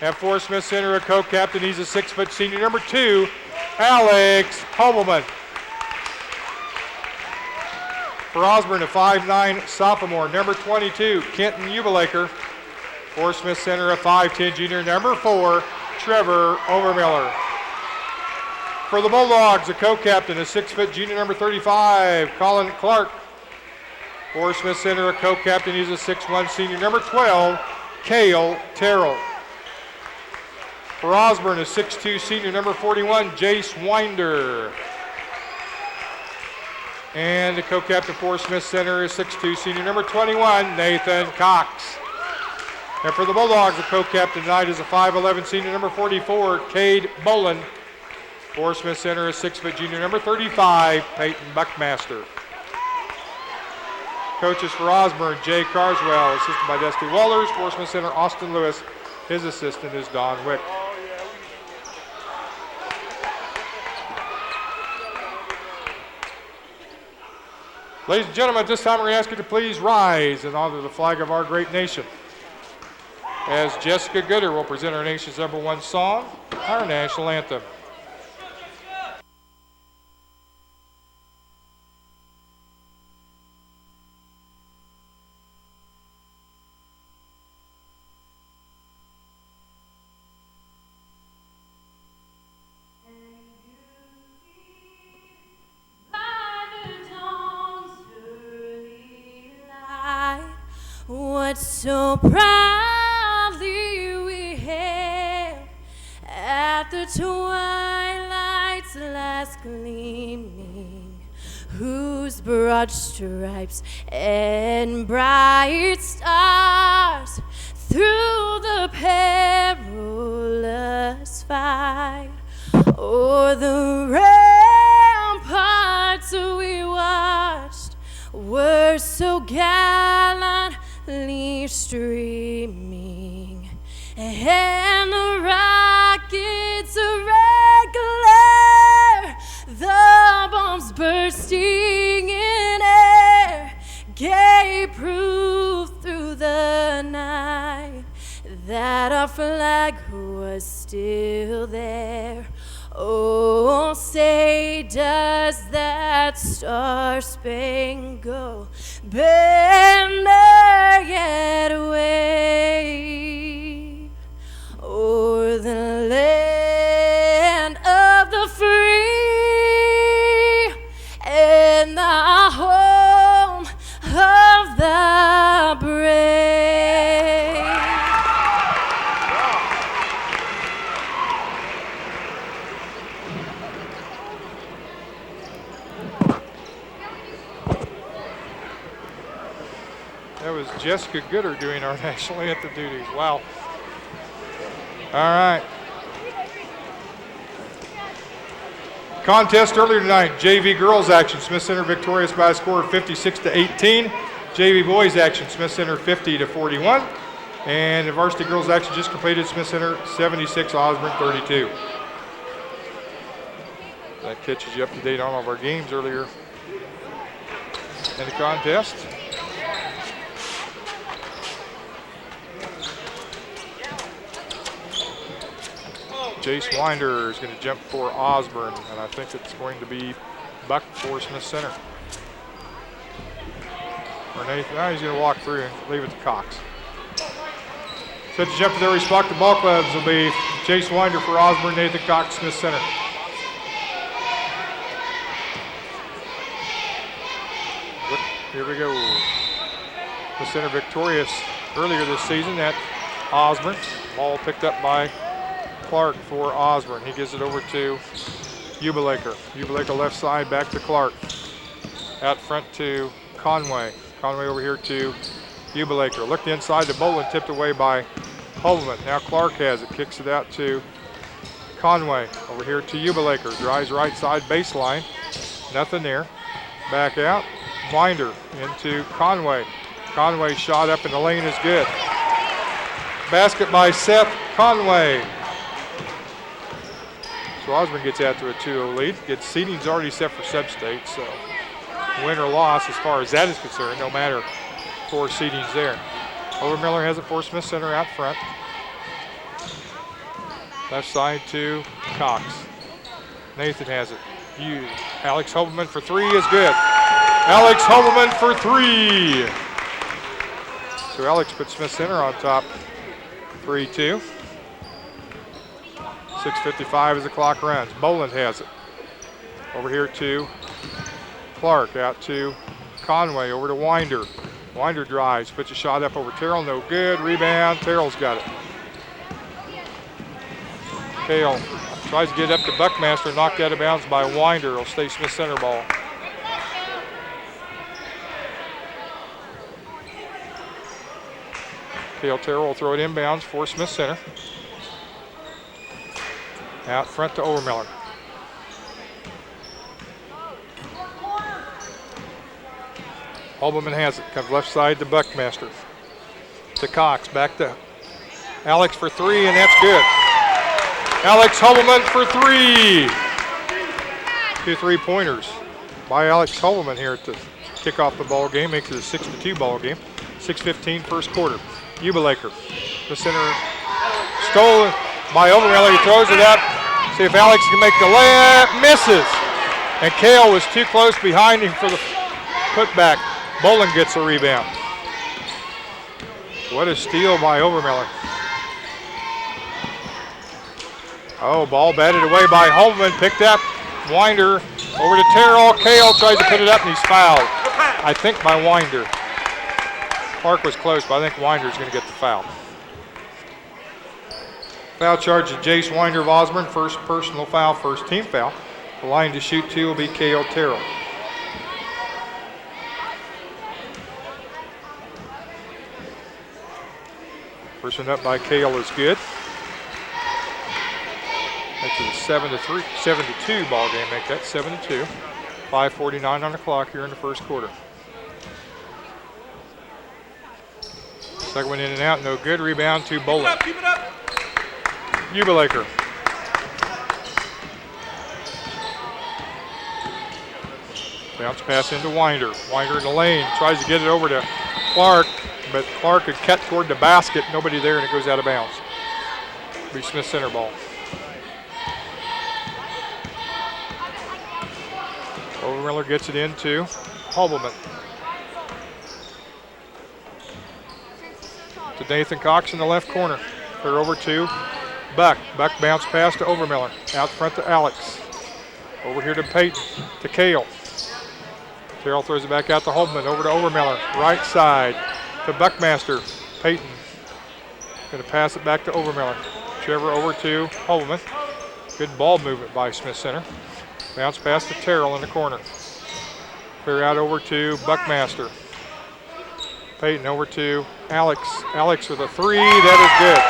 At Forest Smith Center, a co-captain, he's a 6-foot senior, number 2, Alex Hobelman. For Osborne, a 5'9" sophomore, number 22, Kenton Ubelaker. For Smith Center, a 5'10" junior, number 4, Trevor Overmiller. For the Bulldogs, a co-captain, a 6-foot junior, number 35, Colin Clark. For Smith Center, a co-captain, he's a 6'1" senior, number 12, Cale Terrell. For Osborne, a 6'2" senior, number 41, Jace Winder. And the co-captain for Smith Center is 6'2" senior, number 21, Nathan Cox. And for the Bulldogs, the co-captain tonight is a 5'11" senior, number 44, Cade Bolin. For Smith Center is 6-foot junior, number 35, Peyton Buckmaster. Coaches for Osborne, Jay Carswell, assisted by Dusty Wallers. For Smith Center, Austin Lewis. His assistant is Don Wick. Ladies and gentlemen, at this time we're going to ask you to please rise in honor of the flag of our great nation. As Jessica Gooder will present our nation's #1 song, our national anthem. What so proudly we hailed at the twilight's last gleaming, whose broad stripes and bright stars through the perilous fight o'er the ramparts we watched were so gallantly streaming, and the rockets' red glare, the bombs bursting in air, gave proof through the night that our flag was still there. Oh, say does that star-spangled banner yet wave o'er the land of the free and the home of the brave? That was Jessica Gooder doing our national anthem duties. Wow. All right. Contest earlier tonight, JV girls action, Smith Center victorious by a score of 56-18. JV boys action, Smith Center 50-41. And the varsity girls action just completed, Smith Center 76, Osborne 32. That catches you up to date on all of our games earlier in the contest. Jace Winder is going to jump for Osborne, and I think it's going to be Buck for Smith Center. Or Nathan, now he's going to walk through and leave it to Cox. Set to jump to their respective ball clubs will be Jace Winder for Osborne, Nathan Cox, Smith Center. Here we go. Smith Center victorious earlier this season at Osborne. Ball picked up by Clark for Osborne. He gives it over to Ubelaker. Ubelaker left side, back to Clark. Out front to Conway. Conway over here to Ubelaker. Looked inside to Bolin, tipped away by Holman. Now Clark has it, kicks it out to Conway. Over here to Ubelaker. Drives right side baseline. Nothing there. Back out. Winder into Conway. Conway shot up in the lane is good. Basket by Seth Conway. So Osborne gets out to a 2-0 lead. Seeding's already set for sub-state, so win or loss as far as that is concerned, no matter for seedings there. Overmiller has it for Smith Center out front. Left side to Cox. Nathan has it. Alex Hobelman for three is good. Alex Hobelman for three. So Alex puts Smith Center on top, 3-2. 6:55 as the clock runs. Boland has it. Over here to Clark, out to Conway, over to Winder. Winder drives, puts a shot up over Terrell, no good. Rebound, Terrell's got it. Kale tries to get up to Buckmaster, knocked out of bounds by Winder. It'll stay Smith Center ball. Kale Terrell will throw it inbounds for Smith Center. Out front to Overmiller. Hobelman has it, comes left side to Buckmaster. To Cox, back to Alex for three, and that's good. Alex Hobelman for three. 2 3-pointers by Alex Hobelman here to kick off the ball game, makes it a 6-2 ball game. 6:15 first quarter. Ubelaker, the center, stolen by Overmiller. He throws it up. See if Alex can make the layup. Misses. And Kale was too close behind him for the putback. Boland gets the rebound. What a steal by Overmiller. Oh, ball batted away by Hobelman. Picked up. Winder over to Terrell. Kale tries to put it up and he's fouled. I think by Winder. Clark was close, but I think Winder's going to get the foul. Foul charge to Jace Winder of Osborne. First personal foul, first team foul. The line to shoot two will be Kale Terrell. First one up by Kale is good. That's a 7-2 ball game. Make that 7-2. 5:49 on the clock here in the first quarter. Second one in and out, no good. Rebound to Boland. Keep it up. Ubelaker. Bounce pass into Winder. Winder in the lane, tries to get it over to Clark, but Clark had cut toward the basket. Nobody there, and it goes out of bounds. Be Smith Center ball. Overmiller gets it into Hobelman. To Nathan Cox in the left corner. They're over to Buck. Buck bounce pass to Overmiller. Out front to Alex. Over here to Peyton. To Kale. Terrell throws it back out to Hobelman. Over to Overmiller. Right side to Buckmaster. Peyton. Going to pass it back to Overmiller. Trevor over to Hobelman. Good ball movement by Smith Center. Bounce pass to Terrell in the corner. Clear out over to Buckmaster. Peyton over to Alex. Alex with a three. That is good.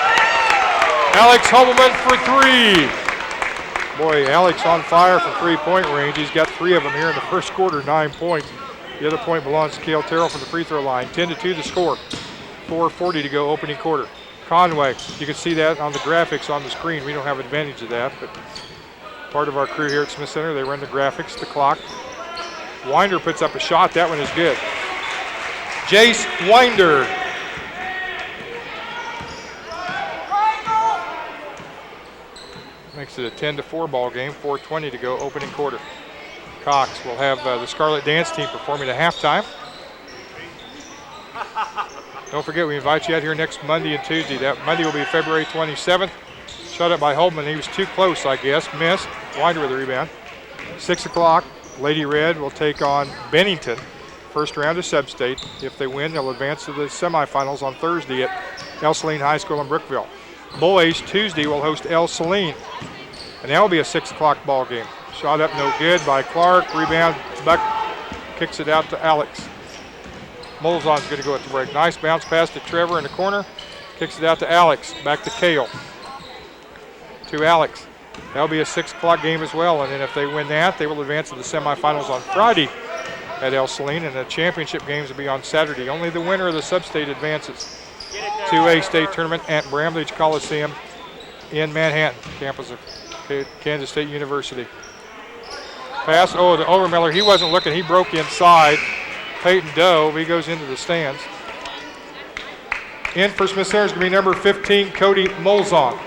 Alex Hobelman for three. Boy, Alex on fire from three-point range. He's got three of them here in the first quarter, 9 points. The other point belongs to Kale Terrell from the free throw line. 10-2 the score. 4:40 to go opening quarter. Conway, you can see that on the graphics on the screen. We don't have advantage of that, but part of our crew here at Smith Center, they run the graphics, the clock. Winder puts up a shot. That one is good. Jace Winder. Makes it a 10-4 ball game. 4:20 to go, opening quarter. Cox will have the Scarlet Dance team performing at halftime. Don't forget, we invite you out here next Monday and Tuesday. That Monday will be February 27th. Shut up by Hobelman. He was too close, I guess. Missed. Winder with the rebound. 6 o'clock, Lady Red will take on Bennington. First round of sub-state. If they win, they'll advance to the semifinals on Thursday at El Saline High School in Brookville. Boys, Tuesday, will host El Saline. And that will be a 6 o'clock ball game. Shot up no good by Clark. Rebound. Buck kicks it out to Alex. Molzon's going to go at the break. Nice bounce pass to Trevor in the corner. Kicks it out to Alex. Back to Kale. To Alex. That'll be a 6 o'clock game as well. And then if they win that, they will advance to the semifinals on Friday at El Saline. And the championship games will be on Saturday. Only the winner of the sub-state advances to a state tournament at Bramlage Coliseum in Manhattan, campus of Kansas State University. Pass, to Overmiller. He wasn't looking. He broke inside. Peyton Dove, he goes into the stands. In for Smith Center is going to be number 15, Cody Molzon.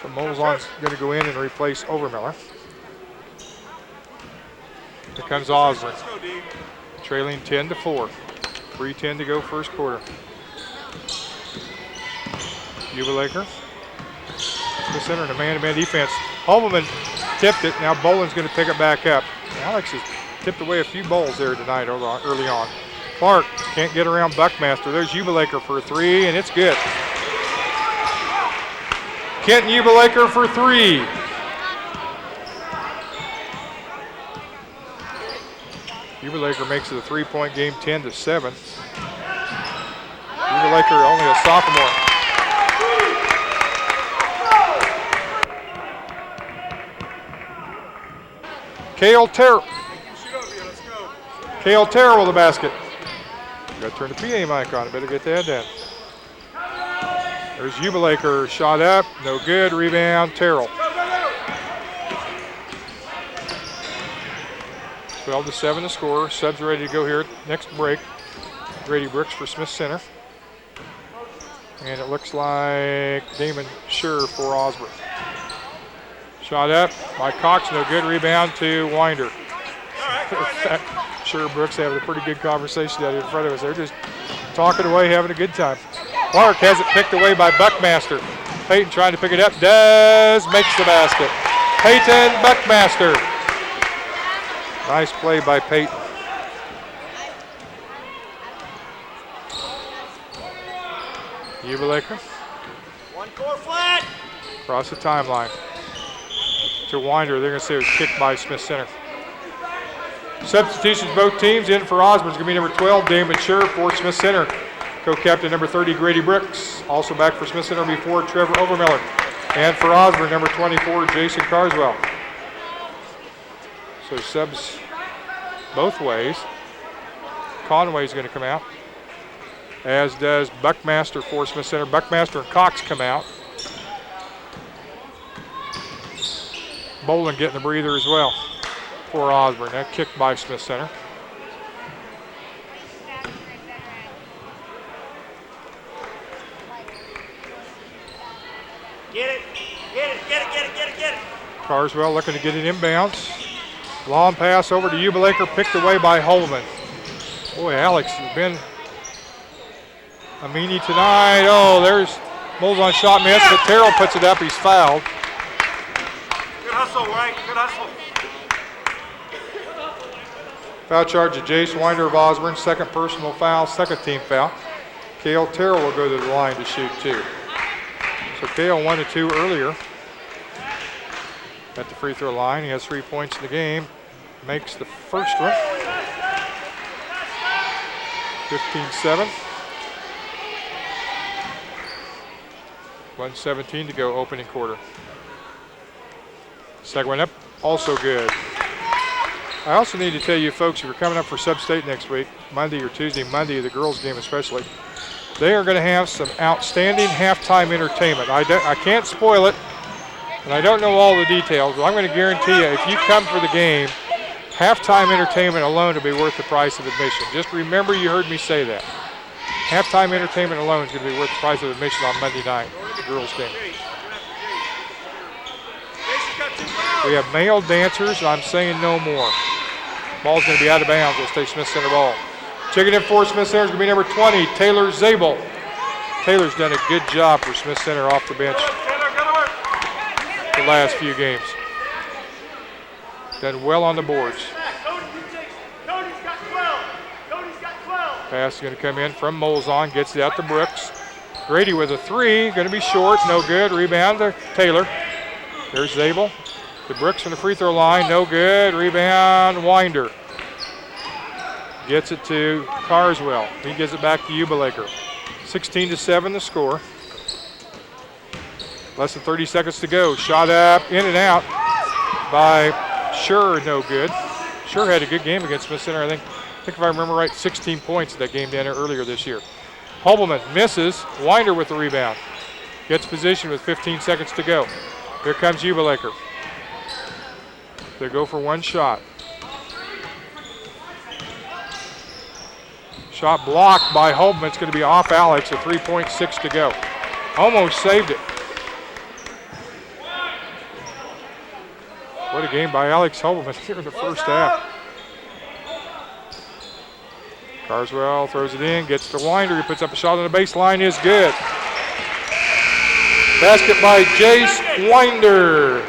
So Moleson's going to go in and replace Overmiller. Here comes Osborne, trailing 10-4. 3:10 to go first quarter. Jubelaker. The center in a man-to-man defense. Holman tipped it. Now Boland's going to pick it back up. Alex has tipped away a few balls there tonight early on. Clark can't get around Buckmaster. There's Jubelaker for a three, and it's good. Kenton Jubelaker for three. Jubelaker makes it a 3-point game, 10-7. Jubelaker only a sophomore. Kale Terrell. Kale Terrell with the basket. Got to turn the PA mic on. Better get that done. There's Jubelaker. Shot up. No good. Rebound. Terrell. 12-7 the score. Subs ready to go here next break. Grady Brooks for Smith Center. And it looks like Damon Scher for Osborne. Shot up by Cox, no good. Rebound to Winder. Scher Brooks having a pretty good conversation out in front of us. They're just talking away, having a good time. Clark has it picked away by Buckmaster. Peyton trying to pick it up, makes the basket. Peyton Buckmaster. Nice play by Peyton. Jubelaker. One core flat. Across the timeline to Winder. They're going to say it was kicked by Smith Center. Substitutions both teams. In for Osborne is going to be number 12, Damon Scher. For Smith Center, co-captain number 30, Grady Brooks. Also back for Smith Center before Trevor Overmiller. And for Osborne, number 24, Jason Carswell. So subs both ways. Conway's going to come out, as does Buckmaster for Smith Center. Buckmaster and Cox come out. Boland getting the breather as well for Osborne. That kicked by Smith Center. Get it, get it, get it, get it, get it, get it. Carswell looking to get it inbounds. Long pass over to Jubelaker, picked away by Holman. Boy, Alex has been a meanie tonight. Oh, there's Molson shot miss, but Terrell puts it up. He's fouled. Good hustle, White. Good hustle. Foul charge to Jace Winder of Osborne. Second personal foul, second team foul. Kale Terrell will go to the line to shoot two. So Kale 1 of 2 earlier at the free throw line. He has 3 points in the game. Makes the first one. 15-7. 1:17 to go, opening quarter. Second one up, also good. I also need to tell you folks, if you're coming up for Sub-State next week, Monday or Tuesday, Monday, the girls game especially, they are going to have some outstanding halftime entertainment. I can't spoil it, and I don't know all the details, but I'm going to guarantee you, if you come for the game, halftime entertainment alone will be worth the price of admission. Just remember you heard me say that. Halftime entertainment alone is going to be worth the price of admission on Monday night, the girls game. We have male dancers, and I'm saying no more. Ball's going to be out of bounds. It'll stay Smith Center ball. Checking in for Smith Center is going to be number 20, Taylor Zabel. Taylor's done a good job for Smith Center off the bench the last few games. Done well on the boards. Pass is going to come in from Molson, gets it out to Brooks. Grady with a three, going to be short, no good. Rebound to Taylor. There's Zabel. To Brooks from the free throw line, no good. Rebound, Winder. Gets it to Carswell. He gives it back to Jubelaker. 16-7 the score. Less than 30 seconds to go. Shot up, in and out by Scher, no good. Scher had a good game against Smith Center, I think if I remember right, 16 points in that game down there earlier this year. Hobelman misses. Winder with the rebound. Gets position with 15 seconds to go. Here comes Jubelaker. They go for one shot. Shot blocked by Hobelman. It's going to be off Alex, a 3.6 to go. Almost saved it. a game by Alex Holman here in the first half. Carswell throws it in, gets to Winder. He puts up a shot on the baseline, is good. Basket by Jace Winder.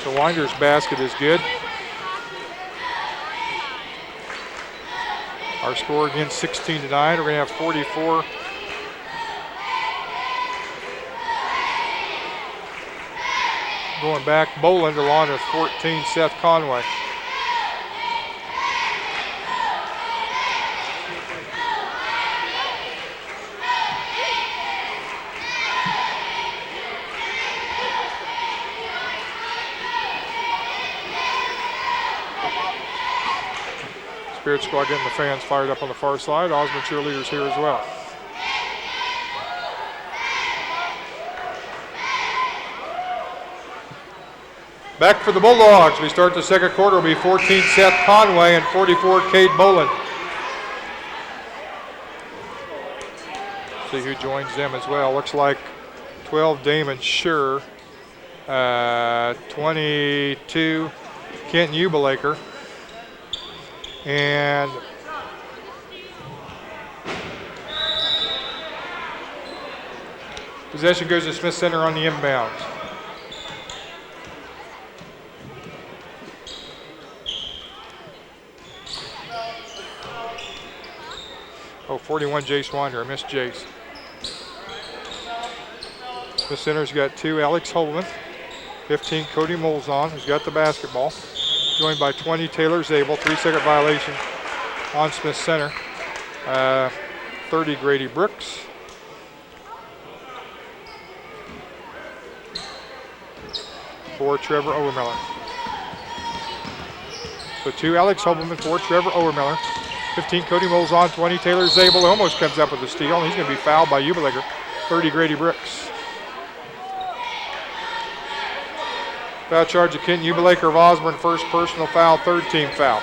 So Winder's basket is good. Our score again 16-9. We're going to have 44. Going back, Boland along with 14, Seth Conway. Spirit Squad getting the fans fired up on the far side. Osborne cheerleaders here as well. Back for the Bulldogs. We start the second quarter. It'll be 14 Seth Conway and 44 Cade Boland. See who joins them as well. Looks like 12 Damon Scher, 22 Kent Ubelaker, and possession goes to Smith Center on the inbounds. Oh, 41 Jace Winder. I missed Jace. Smith Center's got 2 Alex Holman, 15 Cody Molzon, who's got the basketball. Joined by 20 Taylor Zabel, 3-second violation on Smith Center. 30 Grady Brooks. For Trevor Overmiller. So 2 Alex Holman, 4 Trevor Overmiller. 15 Cody Molzon, 20 Taylor Zabel. Almost comes up with a steal, and he's going to be fouled by Ubelaker. 30 Grady Brooks. Foul charge of Kent Ubelaker of Osborne, first personal foul, third team foul.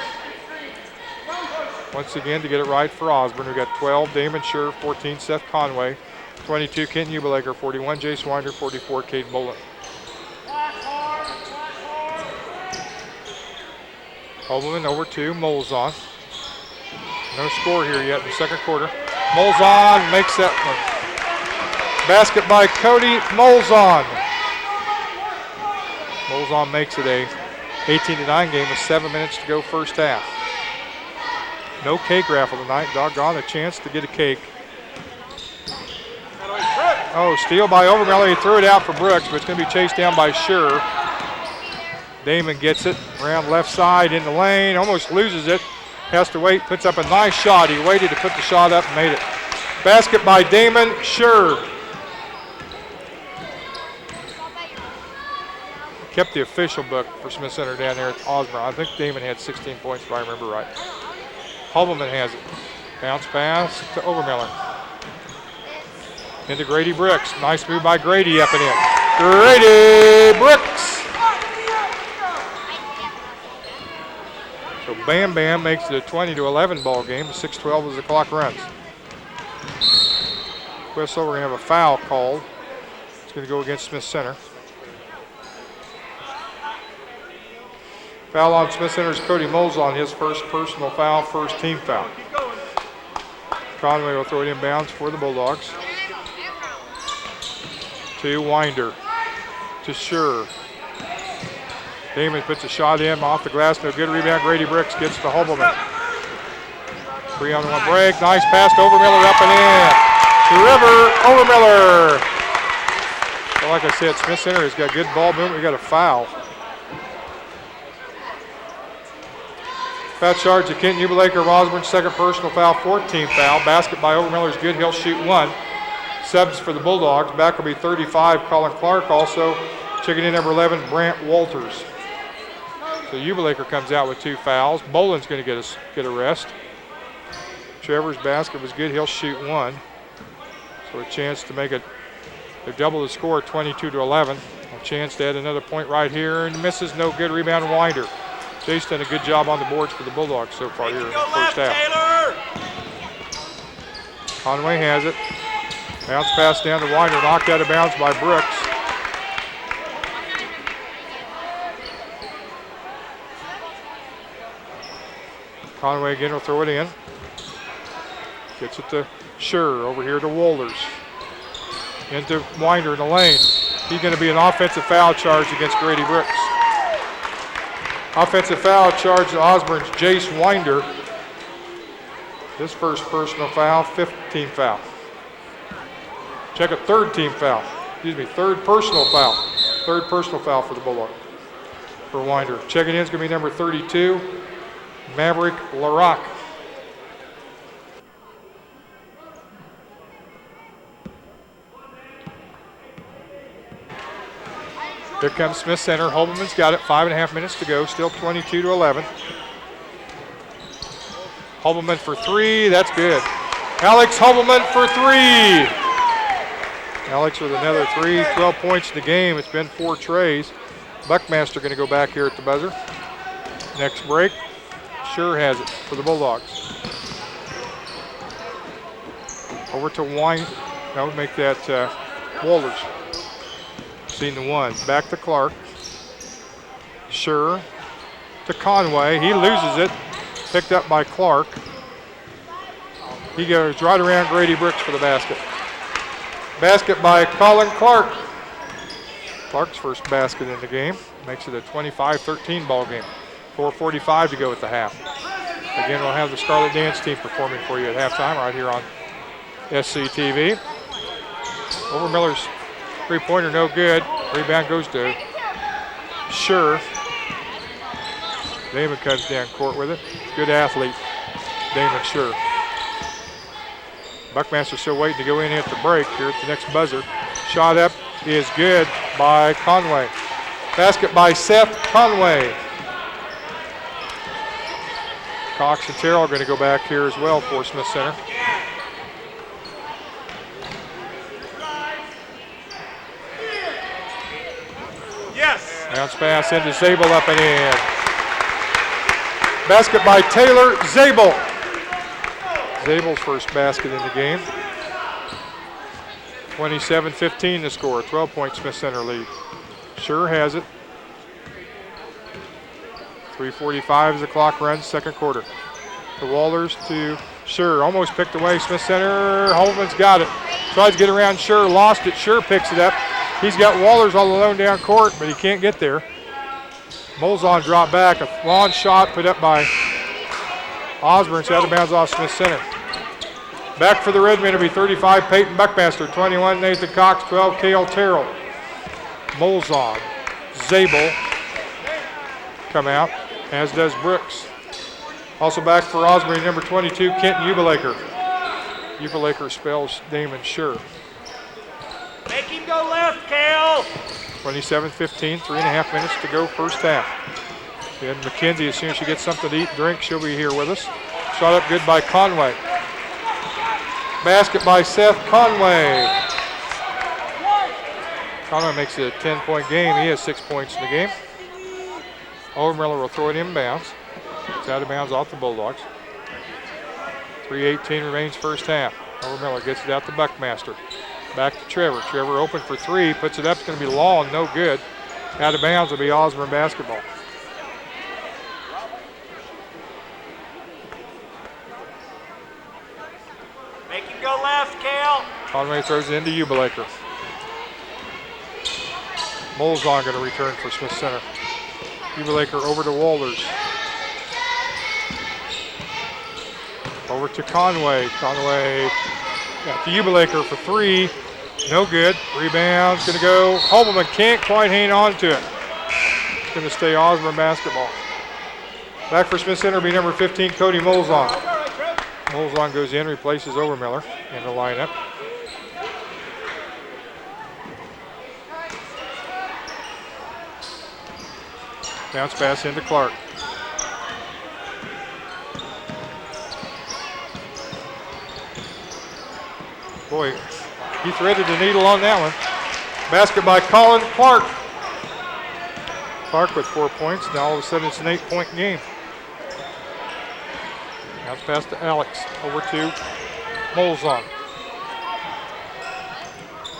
Once again, to get it right for Osborne, we got 12 Damon Scher, 14 Seth Conway, 22 Kent Ubelaker, 41 Jace Winder, 44 Cade Boland. Holman over to Molzon. No score here yet in the second quarter. Molzon makes that one. Basket by Cody Molzon. Molzon makes it a 18-9 game with 7 minutes to go first half. No cake raffle tonight. Doggone, a chance to get a cake. Oh, steal by Overmiller. He threw it out for Brooks, but it's going to be chased down by Scher. Damon gets it around left side in the lane. Almost loses it. Has to wait. Puts up a nice shot. He waited to put the shot up and made it. Basket by Damon Scher. Kept the official book for Smith Center down there at Osborne. I think Damon had 16 points if I remember right. Holman has it. Bounce pass to Overmiller. Into Grady Brooks. Nice move by Grady up and in. Grady Brooks. So Bam Bam makes it a 20-11 ball game. 6:12 as the clock runs. Whistle, we're going to have a foul called. It's going to go against Smith Center. Foul on Smith Center's Cody Molzon, his first personal foul, first team foul. Conway will throw it inbounds for the Bulldogs. To Winder. To Scher. Damon puts a shot in off the glass, no good. Rebound, Grady Brooks gets to Holman. 3-on-1 break, nice pass to Overmiller up and in. Trevor Overmiller. So like I said, Smith Center has got good ball movement. We got a foul. Foul charge to Kent Ubelaker of Osborne, second personal foul, 14th foul. Basket by Overmiller is good. He'll shoot one. Subs for the Bulldogs. Back will be 35, Colin Clark. Also checking in number 11, Brant Walters. So Ubelaker comes out with 2 fouls. Boland's going to get a rest. Trevor's basket was good. He'll shoot one. So a chance to make it, they double the score, 22-11. A chance to add another point right here, and misses, no good. Rebound, Winder. Jace done a good job on the boards for the Bulldogs so far here in the first half. Conway has it. Bounce pass down to Winder, knocked out of bounds by Brooks. Conway again will throw it in. Gets it to Scher, over here to Wolders. Into Winder in the lane. He's going to be an offensive foul charge against Grady Brooks. Offensive foul charge to Osborne's Jace Winder. His first personal foul, 5th team foul. Check a 3rd team foul. Excuse me, 3rd personal foul. 3rd personal foul for the Bulldogs. For Winder. Checking in is going to be number 32, Maverick Larock. Here comes Smith Center. Holman's got it. 5.5 minutes to go. Still 22-11. Holman for 3. That's good. Alex Holman for 3. Alex with another 3. 12 points in the game. It's been 4 trays. Buckmaster going to go back here at the buzzer. Next break. Sure has it for the Bulldogs. Over to Wine. That would make that Wolders. Seen the 1. Back to Clark. Sure to Conway. He loses it. Picked up by Clark. He goes right around Grady Brooks for the basket. Basket by Colin Clark. Clark's first basket in the game. Makes it a 25-13 ball game. 4:45 to go at the half. Again, we'll have the Scarlet Dance team performing for you at halftime right here on SCTV. Overmiller's three-pointer no good. Rebound goes to Sure. Damon comes down court with it. Good athlete, Damon Sure. Buckmaster still waiting to go in at the break here at the next buzzer. Shot up is good by Conway. Basket by Seth Conway. Cox and Terrell are going to go back here as well for Smith Center. Yes. Bounce pass into Zabel, up and in. Basket by Taylor Zabel. Zabel's first basket in the game. 27-15 the score. 12-point Smith Center lead. Sure has it. 3:45 as the clock runs, second quarter. To Walders to Sure. Almost picked away. Smith Center. Holman's got it. Tries to get around Sure. Lost it. Sure picks it up. He's got Walders all alone down court, but he can't get there. Molzon dropped back. A long shot put up by Osborne. It's out of bounds off Smith Center. Back for the Redmen, it'll be 35, Peyton Buckmaster. 21, Nathan Cox. 12, Cale Terrell. Molzon. Zabel come out, as does Brooks. Also back for Osborne, number 22, Kenton Ubelaker. Ubelaker spells Damon Sure. Make him go left, Cale. 27-15, 3.5 minutes to go first half. And McKenzie, as soon as she gets something to eat and drink, she'll be here with us. Shot up good by Conway. Basket by Seth Conway. Conway makes it a 10-point game. He has 6 points in the game. Overmiller will throw it inbounds. It's out of bounds off the Bulldogs. 3:18 remains first half. Overmiller gets it out to Buckmaster. Back to Trevor. Trevor open for 3. Puts it up. It's going to be long. No good. Out of bounds will be Osborne basketball. Make him go left, Cale. Conway throws it into Ubelaker. Molzon going to return for Smith Center. Ubelaker over to Wolders. Over to Conway. Conway got to Ubelaker for 3. No good. Rebound's going to go. Holman can't quite hang on to it. It's going to stay Osborne basketball. Back for Smith Center will be number 15, Cody Molzon. Molzon goes in, replaces Overmiller in the lineup. Bounce pass into Clark. Boy, he threaded the needle on that one. Basket by Colin Clark. Clark with 4 points. Now all of a sudden it's an 8-point game. Bounce pass to Alex. Over to Molzon.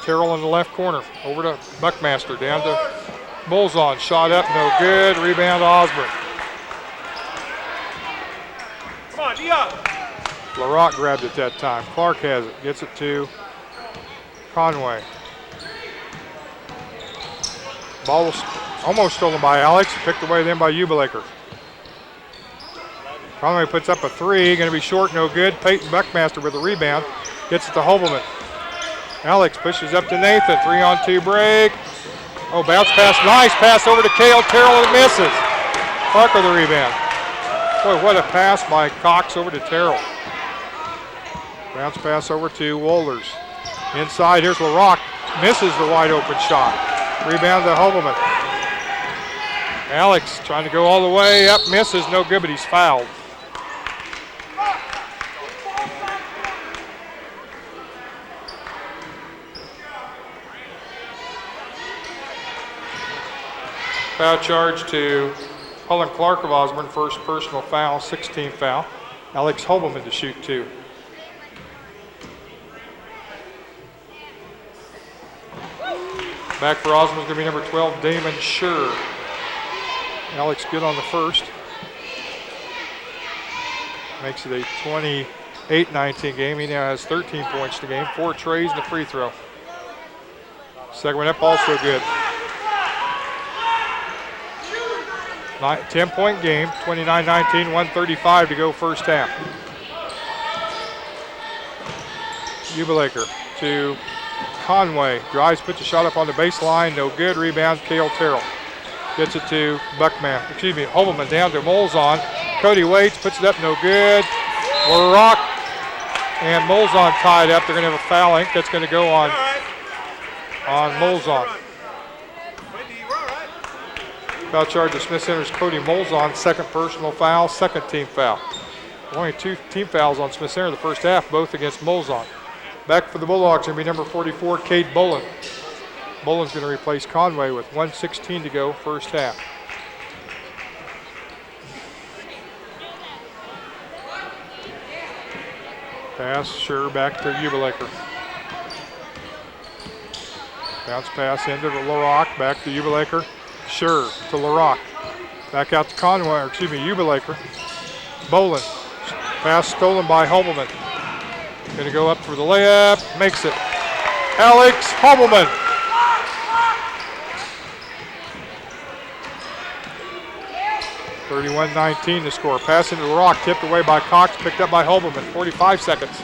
Terrell in the left corner. Over to Buckmaster. Down to Molzon. Shot up, no good. Rebound to Osborne. up. LaRock grabbed it that time. Clark has it. Gets it to Conway. Ball was almost stolen by Alex. Picked away then by Ubelaker. Conway puts up a three. Going to be short, no good. Peyton Buckmaster with a rebound. Gets it to Hobelman. Alex pushes up to Nathan. 3-on-2 break. Oh, bounce pass. Nice pass over to Cale Terrell and misses. Clark with the rebound. Boy, what a pass by Cox over to Terrell. Bounce pass over to Wohlers. Inside, here's LaRock. Misses the wide open shot. Rebound to Hobelman. Alex trying to go all the way up. Misses, no good, but he's fouled. Foul charge to Cullen Clark of Osborne, first personal foul, 16th foul. Alex Hobelman to shoot two. Back for Osborne is going to be number 12, Damon Schur. Alex good on the first. Makes it a 28-19 game. He now has 13 points to game, 4 trays and a free throw. Second one up also good. 10-point game, 29-19, 1:35 to go first half. Ubelaker to Conway. Drives, puts a shot up on the baseline, no good. Rebound, Cale Terrell. Gets it to Hobelman down to Molzon. Cody waits, puts it up, no good. LaRock and Molzon tied up. They're going to have a foul, I think that's going to go on Molzon. Foul charge to Smith Center's Cody Molzon, second personal foul, second team foul. Only 2 team fouls on Smith Center the first half, both against Molzon. Back for the Bulldogs going to be number 44, Cade Bolin. Bolin's going to replace Conway with 1:16 to go first half. Pass, sure, back to Ubelaker. Bounce pass into LaRock, back to Ubelaker. Sure to LaRock. Back out to Ubelaker. Bolin. Pass stolen by Hobelman. Going to go up for the layup. Makes it. Alex Hobelman. (31-19) the score. Pass into LaRock. Tipped away by Cox. Picked up by Hobelman. 45 seconds.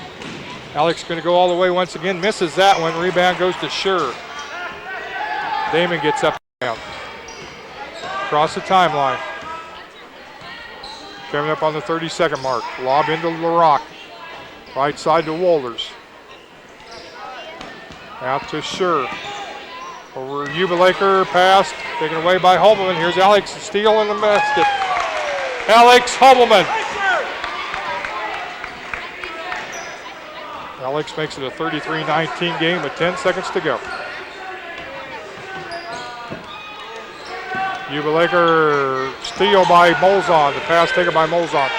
Alex going to go all the way once again. Misses that one. Rebound goes to Sure. Damon gets up and down. Across the timeline. Coming up on the 30-second mark. Lob into LaRock. Right side to Wohlers. Out to Sure. Over Ubelaker. Pass. Taken away by Hobelman. Here's Alex. Steal in the basket. Alex Hobelman. Alex makes it a 33-19 game with 10 seconds to go. Ubelaker steal by Molzon. The pass taken by Molzon.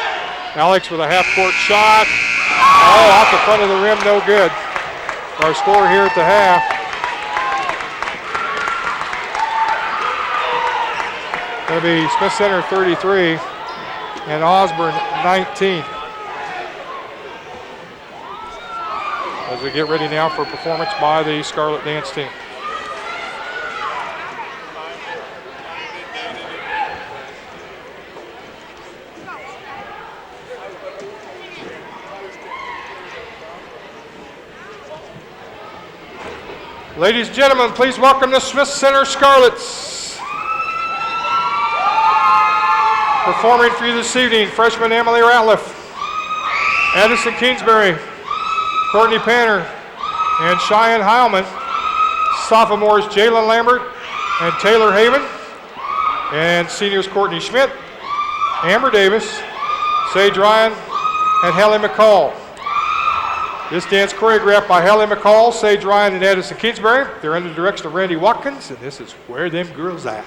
Alex with a half-court shot. Oh, off the front of the rim, no good. Our score here at the half. Going to be Smith Center 33 and Osborne 19. As we get ready now for a performance by the Scarlet Dance team. Ladies and gentlemen, please welcome the Smith Center Scarlets. Performing for you this evening, freshman Emily Ratliff, Addison Kingsbury, Courtney Panner, and Cheyenne Heilman. Sophomores Jalen Lambert and Taylor Haven. And seniors Courtney Schmidt, Amber Davis, Sage Ryan, and Hallie McCall. This dance choreographed by Hallie McCall, Sage Ryan, and Addison Kingsbury. They're under the direction of Randy Watkins, and this is Where Them Girls At.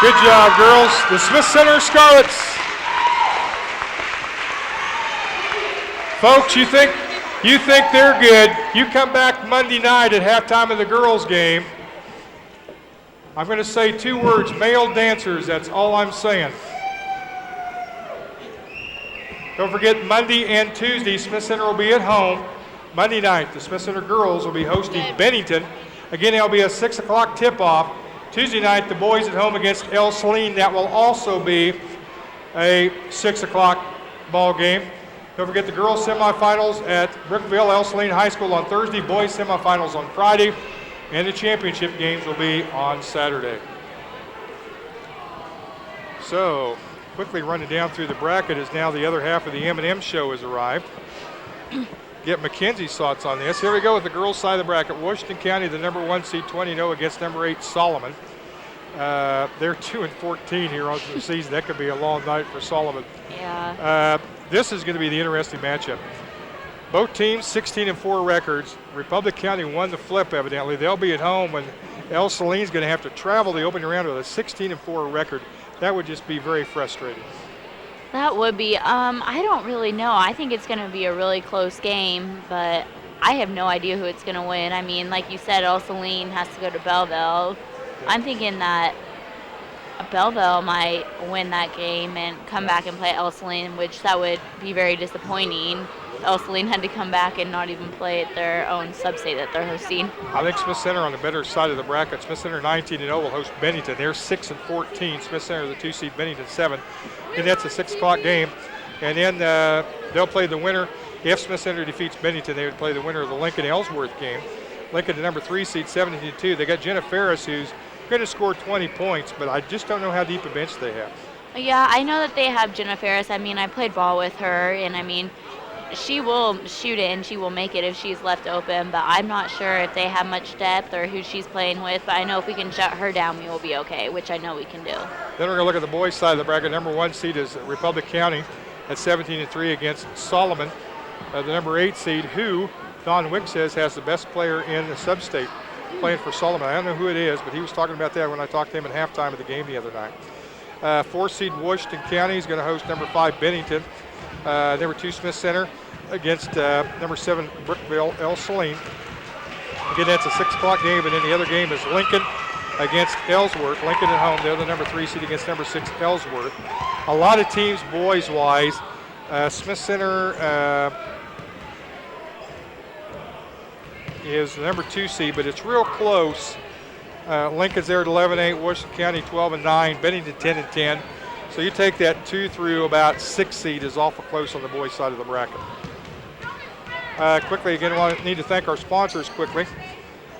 Good job, girls. The Smith Center Scarlets. Folks, you think they're good. You come back Monday night at halftime of the girls' game. I'm going to say 2 words, male dancers. That's all I'm saying. Don't forget, Monday and Tuesday, Smith Center will be at home. Monday night, the Smith Center girls will be hosting Bennington. Again, there'll be a 6 o'clock tip-off. Tuesday night, the boys at home against El Saline. That will also be a 6 o'clock ball game. Don't forget the girls semifinals at Brookville El Saline High School on Thursday, boys semifinals on Friday, and the championship games will be on Saturday. So, quickly running down through the bracket as now the other half of the M&M show has arrived. Get Mackenzie's thoughts on this. Here we go with the girls' side of the bracket. Washington County, the number 1 seed, 20-0 against number 8 Solomon. They're 2-14 here on the season. That could be a long night for Solomon. Yeah. This is going to be the interesting matchup. Both teams 16-4 records. Republic County won the flip evidently. They'll be at home when El Saline's going to have to travel the opening round with a 16-4 record. That would just be very frustrating. That would be. I don't really know. I think it's going to be a really close game, but I have no idea who it's going to win. I mean, like you said, El Saline has to go to Belleville. I'm thinking that Belleville might win that game and come back and play El Saline, which that would be very disappointing. El Saline had to come back and not even play at their own sub-state that they're hosting. I think Smith Center on the better side of the bracket. Smith Center 19-0 will host Bennington. They're 6-14. Smith Center the 2 seed, Bennington 7. And that's a 6 o'clock game. And then they'll play the winner. If Smith Center defeats Bennington, they would play the winner of the Lincoln-Ellsworth game. Lincoln, the number 3 seed, 17-2. They got Jenna Ferris, who's going to score 20 points, but I just don't know how deep a bench they have. Yeah, I know that they have Jenna Ferris. I mean, I played ball with her, and I mean, she will shoot it and she will make it if she's left open, but I'm not sure if they have much depth or who she's playing with, but I know if we can shut her down, we will be okay, which I know we can do. Then we're going to look at the boys' side of the bracket. Number 1 seed is Republic County at 17-3 against Solomon, the number 8 seed, who Don Wick says has the best player in the sub-state playing for Solomon. I don't know who it is, but he was talking about that when I talked to him at halftime of the game the other night. 4 seed Washington County is going to host number 5 Bennington. Number 2 Smith Center against number 7 Brookville El Saline. Again, that's a 6 o'clock game, and then the other game is Lincoln against Ellsworth. Lincoln at home, they're the number 3 seed against number 6 Ellsworth. A lot of teams boys-wise. Smith Center is the number 2 seed, but it's real close. Lincoln's there at 11-8, Washington County 12-9, Bennington 10-10. So you take that 2 through about 6 seed is awful close on the boys' side of the bracket. Quickly, again, I need to thank our sponsors quickly.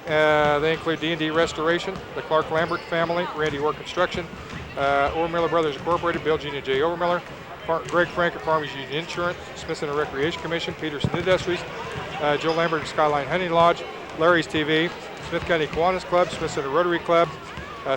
They include D&D Restoration, the Clark Lambert family, Randy Orr Construction, Overmiller Brothers Incorporated, Bill Gene and Jay Overmiller, Greg Frank at Farmers Union Insurance, Smith Center Recreation Commission, Peterson Industries, Joe Lambert at Skyline Hunting Lodge, Larry's TV, Smith County Kiwanis Club, Smith Center Rotary Club,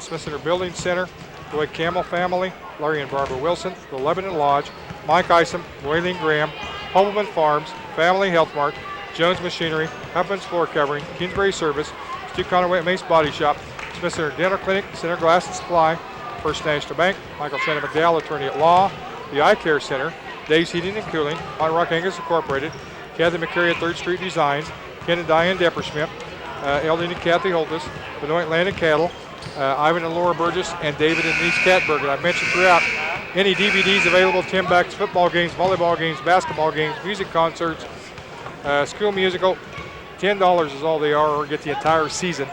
Smith Center Building Center, Lloyd Camel family, Larry and Barbara Wilson, the Lebanon Lodge, Mike Isom, Waylene Graham, Hubbleman Farms, Family Health Mart, Jones Machinery, Huffman's Floor Covering, Kingsbury Service, Stu Conaway at Mace Body Shop, Smith Center Dental Clinic, Center Glass and Supply, First National Bank, Michael Shannon McDowell, Attorney at Law, the Eye Care Center, Dave's Heating and Cooling, Hot Rock Angus Incorporated, Kathy McCary at 3rd Street Designs, Ken and Diane Depperschmidt, Eldon and Kathy Holtis, Benoit Land and Cattle, Ivan and Laura Burgess, and David and Denise Katberger. I've mentioned throughout, any DVDs available, 10 bucks, football games, volleyball games, basketball games, music concerts, school musical, $10 is all they are, or get the entire season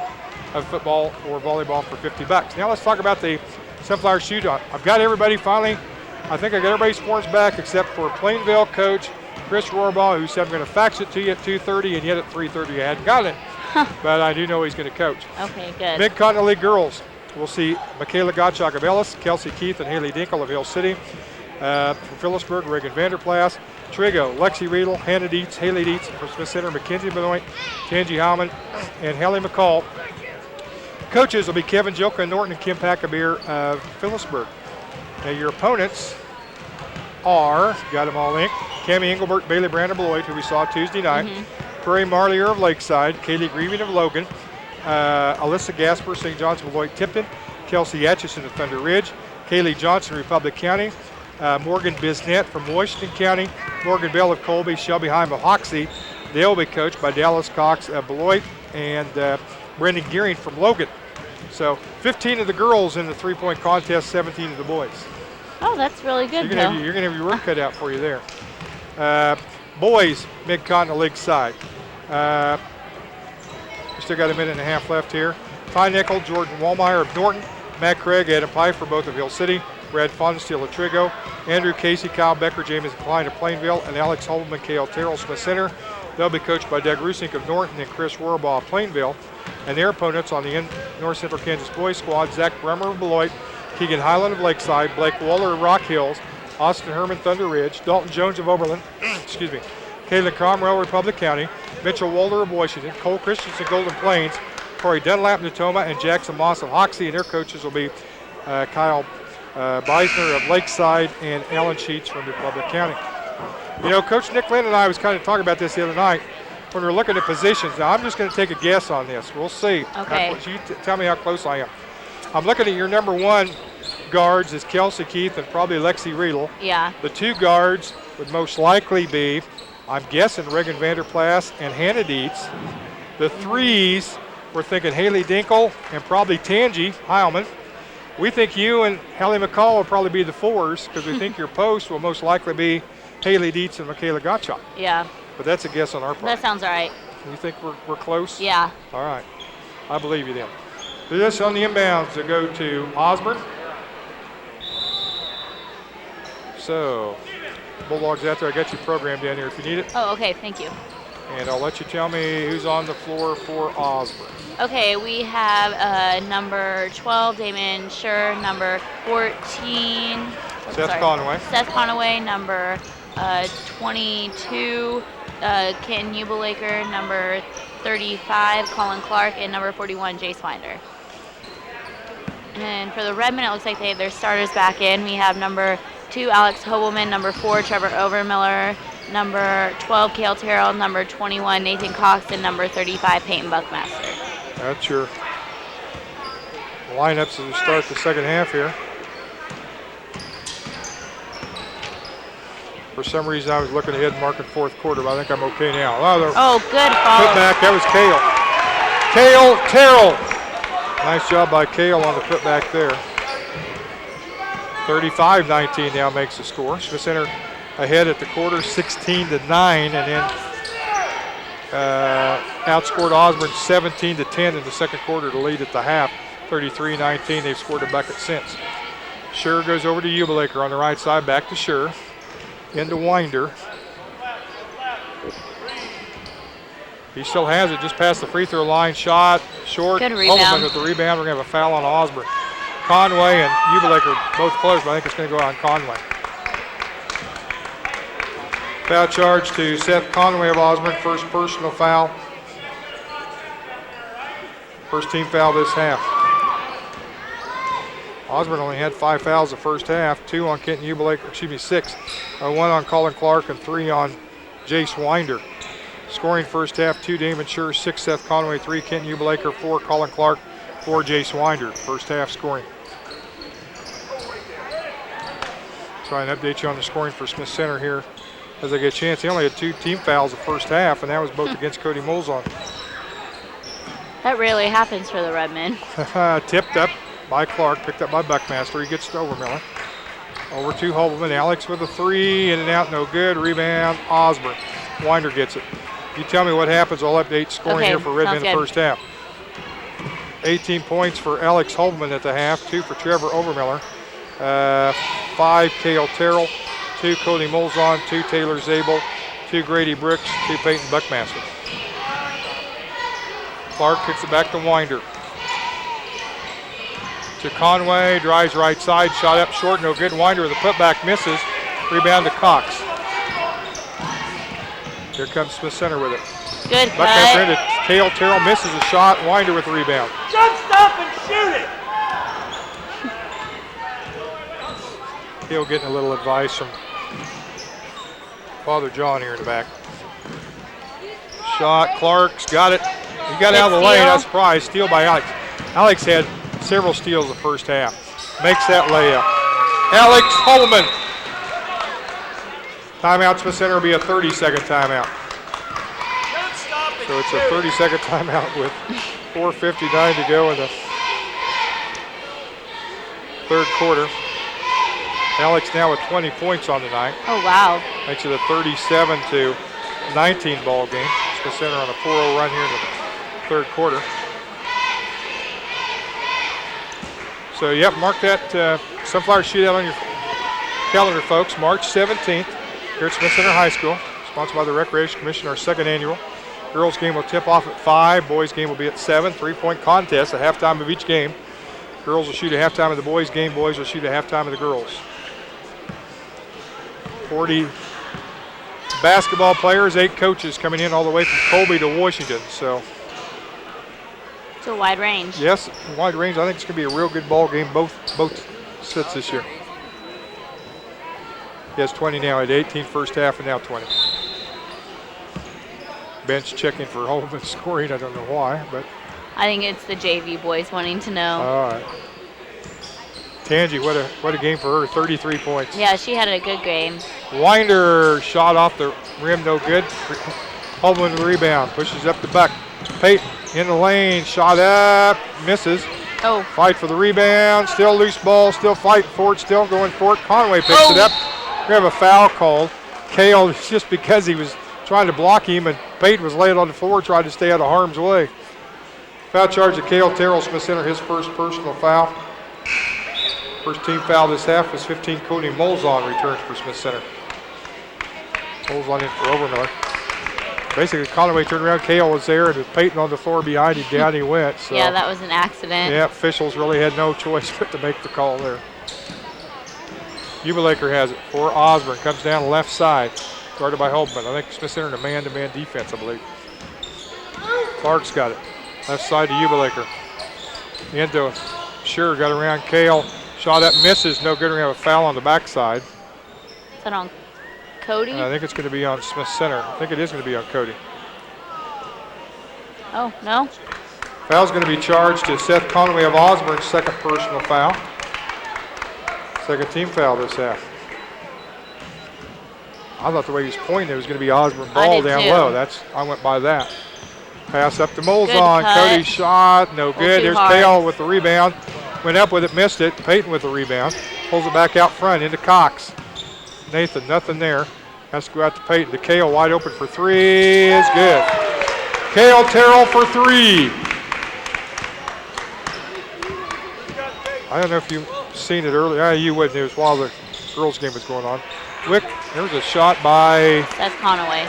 of football or volleyball for 50 bucks. Now let's talk about the Sunflower Shoot Off. I've got everybody finally, I think I got everybody's forms back except for Plainville coach Chris Rohrbaugh, who said I'm going to fax it to you at 2:30, and yet at 3:30 I hadn't got it. But I do know he's going to coach. Okay, good. Mid-Continental League girls, we'll see Michaela Gottschalk of Ellis, Kelsey Keith and Haley Dinkle of Hill City. From Phillipsburg, Reagan Vanderplas. Trigo, Lexi Riedel, Hannah Dietz, Haley Dietz from Smith Center, Mackenzie Benoit, Tangi Howman, and Hallie McCall. Coaches will be Kevin Joka Norton and Kim Packabeer of Phillipsburg. Now your opponents are, got them all linked, Cammie Engelbert, Bailey Brandon Beloit, who we saw Tuesday night, Prairie Marlier of Lakeside, Kaylee Grieving of Logan, Alyssa Gasper, St. John's Beloit Tipton, Kelsey Atchison of Thunder Ridge, Kaylee Johnson, Republic County, Morgan Bisnett from Washington County, Morgan Bell of Colby, Shelby Heim of Hoxie. They'll be coached by Dallas Cox of Beloit and Brendan Gearing from Logan. So 15 of the girls in the three-point contest, 17 of the boys. Oh, that's really good, You're going to have your work cut out for you there. Boys, Mid-Continent League side. We still got a minute and a half left here. Ty Nickel, Jordan Wallmeyer of Norton, Matt Craig, Adam Pfeiffer, both of Hill City, Brad Fonsteel of Trigo, Andrew Casey, Kyle Becker, James Klein of Plainville, and Alex Holman, Kale Terrell, Smith Center. They'll be coached by Doug Rusink of Norton and Chris Rohrbaugh of Plainville. And their opponents on the North Central Kansas boys squad, Zach Bremer of Beloit, Keegan Highland of Lakeside, Blake Waller of Rock Hills, Austin Herman, Thunder Ridge, Dalton Jones of Oberlin, excuse me, Caleb Cromwell, Republic County, Mitchell Walder of Washington, Cole Christensen, Golden Plains, Corey Dunlap, Natoma, and Jackson Moss of Hoxie, and their coaches will be Kyle Beisner of Lakeside and Alan Sheets from Republic County. You know, Coach Nick Lynn and I was kind of talking about this the other night when we were looking at positions. Now, I'm just going to take a guess on this. We'll see. Okay. You tell me how close I am. I'm looking at your number one guards is Kelsey Keith and probably Lexi Riedel. Yeah. The two guards would most likely be, I'm guessing, Regan Vanderplas and Hannah Dietz. The threes, we're thinking Haley Dinkle and probably Tangi Heilman. We think you and Hallie McCall will probably be the fours because we think your post will most likely be Haley Dietz and Michaela Gottschalk. Yeah. But that's a guess on our part. That sounds all right. You think we're close? Yeah. All right. I believe you then. This on the inbounds to go to Osborne. So, Bulldogs out there. I got your program down here if you need it. Oh, okay. Thank you. And I'll let you tell me who's on the floor for Osborne. Okay, we have number 12, Damon Schur, number 14, Seth Conway. Seth Conway, number 22, Ken Ubelaker, number 35, Colin Clark, and number 41, Jace Winder. And for the Redmen, it looks like they have their starters back in. We have number 2, Alex Hobelman, number 4, Trevor Overmiller, number 12, Kale Terrell, number 21, Nathan Cox, and number 35, Peyton Buckmaster. That's your lineups as we start the second half here. For some reason, I was looking ahead marking fourth quarter, but I think I'm okay now. Oh, good follow. Putback, that was Kale. Kale Terrell. Nice job by Kale on the putback there. 35-19 now makes the score. Smith Center ahead at the quarter, 16-9, and then outscored Osborne 17-10 in the second quarter to lead at the half, 33-19. They've scored a bucket since. Schur goes over to Ubelaker on the right side, back to Schur, into Winder. He still has it, just past the free throw line, shot, short. Good rebound. Holman with the rebound. We're going to have a foul on Osborne. Conway and Ubelaker both close, but I think it's going to go on Conway. Foul charge to Seth Conway of Osborne, first personal foul. First team foul this half. Osborne only had 5 fouls the first half, 2 on Kenton Ubelaker, 6. 1 on Colin Clark and 3 on Jace Winder. Scoring first half, 2 Damon Schur, 6 Seth Conway, 3 Kenton Ubelaker, 4 Colin Clark, 4 Jace Winder. First half scoring. Try and update you on the scoring for Smith Center here as I get a chance. He only had 2 team fouls the first half, and that was both against Cody Molzon. That rarely happens for the Redmen. Tipped up by Clark, picked up by Buckmaster. He gets to Overmiller. Over to Holman. Alex with a 3, in and out, no good. Rebound, Osborne. Winder gets it. You tell me what happens, I'll update scoring here for Redmen in the first half. 18 points for Alex Holman at the half, 2 for Trevor Overmiller, 5 Kale Terrell, 2 Cody Molzon, 2 Taylor Zabel, 2 Grady Brooks, 2 Peyton Buckmaster. Clark kicks it back to Winder. To Conway, drives right side, shot up short, no good. Winder with a putback, misses. Rebound to Cox. Here comes Smith Center with it. Good Buckmaster cut. into Kale Terrell, misses a shot. Winder with the rebound. Jump stop and shoot it! Kale getting a little advice from Father John here in the back. Shot, Clark's got it. He got out of the lane, I was surprised. Steal by Alex. Alex had several steals the first half. Makes that layup. Alex Holman. Timeout. Smith Center will be a 30-second timeout. So it's a 30-second timeout with 4:59 to go in the third quarter. Alex now with 20 points on the night. Oh, wow. Makes it a 37-19 ball game. Smith Center on a 4-0 run here in the third quarter. So, yep, mark that Sunflower Shootout on your calendar, folks. March 17th here at Smith Center High School. Sponsored by the Recreation Commission, our second annual. Girls game will tip off at 5. Boys game will be at 7. 3-point contest at halftime of each game. Girls will shoot at halftime of the boys game. Boys will shoot at halftime of the girls. 40 basketball players, 8 coaches coming in all the way from Colby to Washington. So it's a wide range. yes, wide range. I think it's going to be a real good ball game, both sets this year. He has 20 now at 18 first half and now 20. Bench checking for Holman scoring. I don't know why, but I think it's the JV boys wanting to know. all right. Tangi, what a game for her, 33 points. Yeah, she had a good game. Winder shot off the rim, no good. Holman with the rebound, pushes up the buck. Peyton in the lane, shot up, misses. Oh, Fight for the rebound, still loose ball, still fighting for it, still going for it. Conway picks it up. We have a foul called. Kale, just because he was trying to block him and Peyton was laying on the floor, tried to stay out of harm's way. Foul charge to Kale Terrell, Smith Center, his first personal foul. First team foul this half was 15. Cody Molzon returns for Smith Center. Molzon in for Overmiller. Basically, Conway turned around. Kale was there, and with Peyton on the floor behind him, down he went. So, yeah, that was an accident. yeah, officials really had no choice but to make the call there. Ubelaker has it for Osborne. Comes down left side, guarded by Holman. I think Smith Center in a man-to-man defense, I believe. Clark's got it. Left side to Ubelaker. Into Sure, got around Kale. Shot up, misses. No good. We're going to have a foul on the backside. Is that on Cody? And I think it's going to be on Smith Center. I think it is going to be on Cody. Oh, no? Foul's going to be charged to Seth Conway of Osborne's second personal foul. Second team foul this half. I thought the way he was pointing, it was going to be Osborne ball did down too. low. I went by that. Pass up to Molzon. cut. Cody's shot, no good. too There's hard. Kale with the rebound. Went up with it, missed it. Peyton with the rebound. Pulls it back out front into Cox. Nathan, nothing there. Has to go out to Peyton. To Kale, wide open for three. Is good. Kale Terrell for three. I don't know if you've seen it earlier. You wouldn't. It was while the girls' game was going on. Wick, there was a shot by That's Conaway.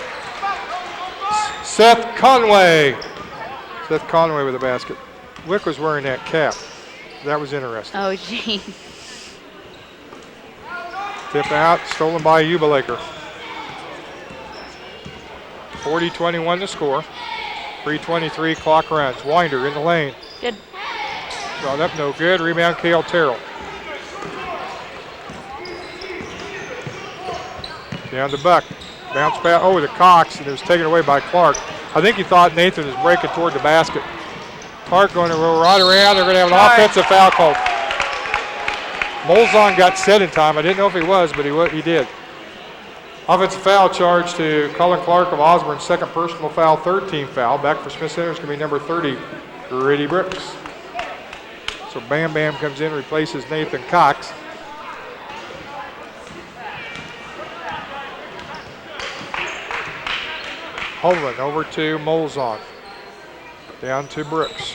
Seth Conway. Seth Conway with the basket. Wick was wearing that cap. That was interesting. Oh, gee. Tip out, stolen by Ubelaker. 40-21 to score. 3:23 clock runs. Winder in the lane. Good. Shot up, no good. Rebound, Kale Terrell. Down to Buck. Bounce back over to Cox, and it was taken away by Clark. I think he thought Nathan was breaking toward the basket. Clark going to roll right around. They're going to have an offensive foul called. Molzon got set in time. I didn't know if he was, but he did. Offensive foul charge to Colin Clark of Osborne. Second personal foul, third team foul. Back for Smith Center is going to be number 30, Grady Brooks. So Bam Bam comes in, replaces Nathan Cox. Holman over to Molzon. Down to Brooks.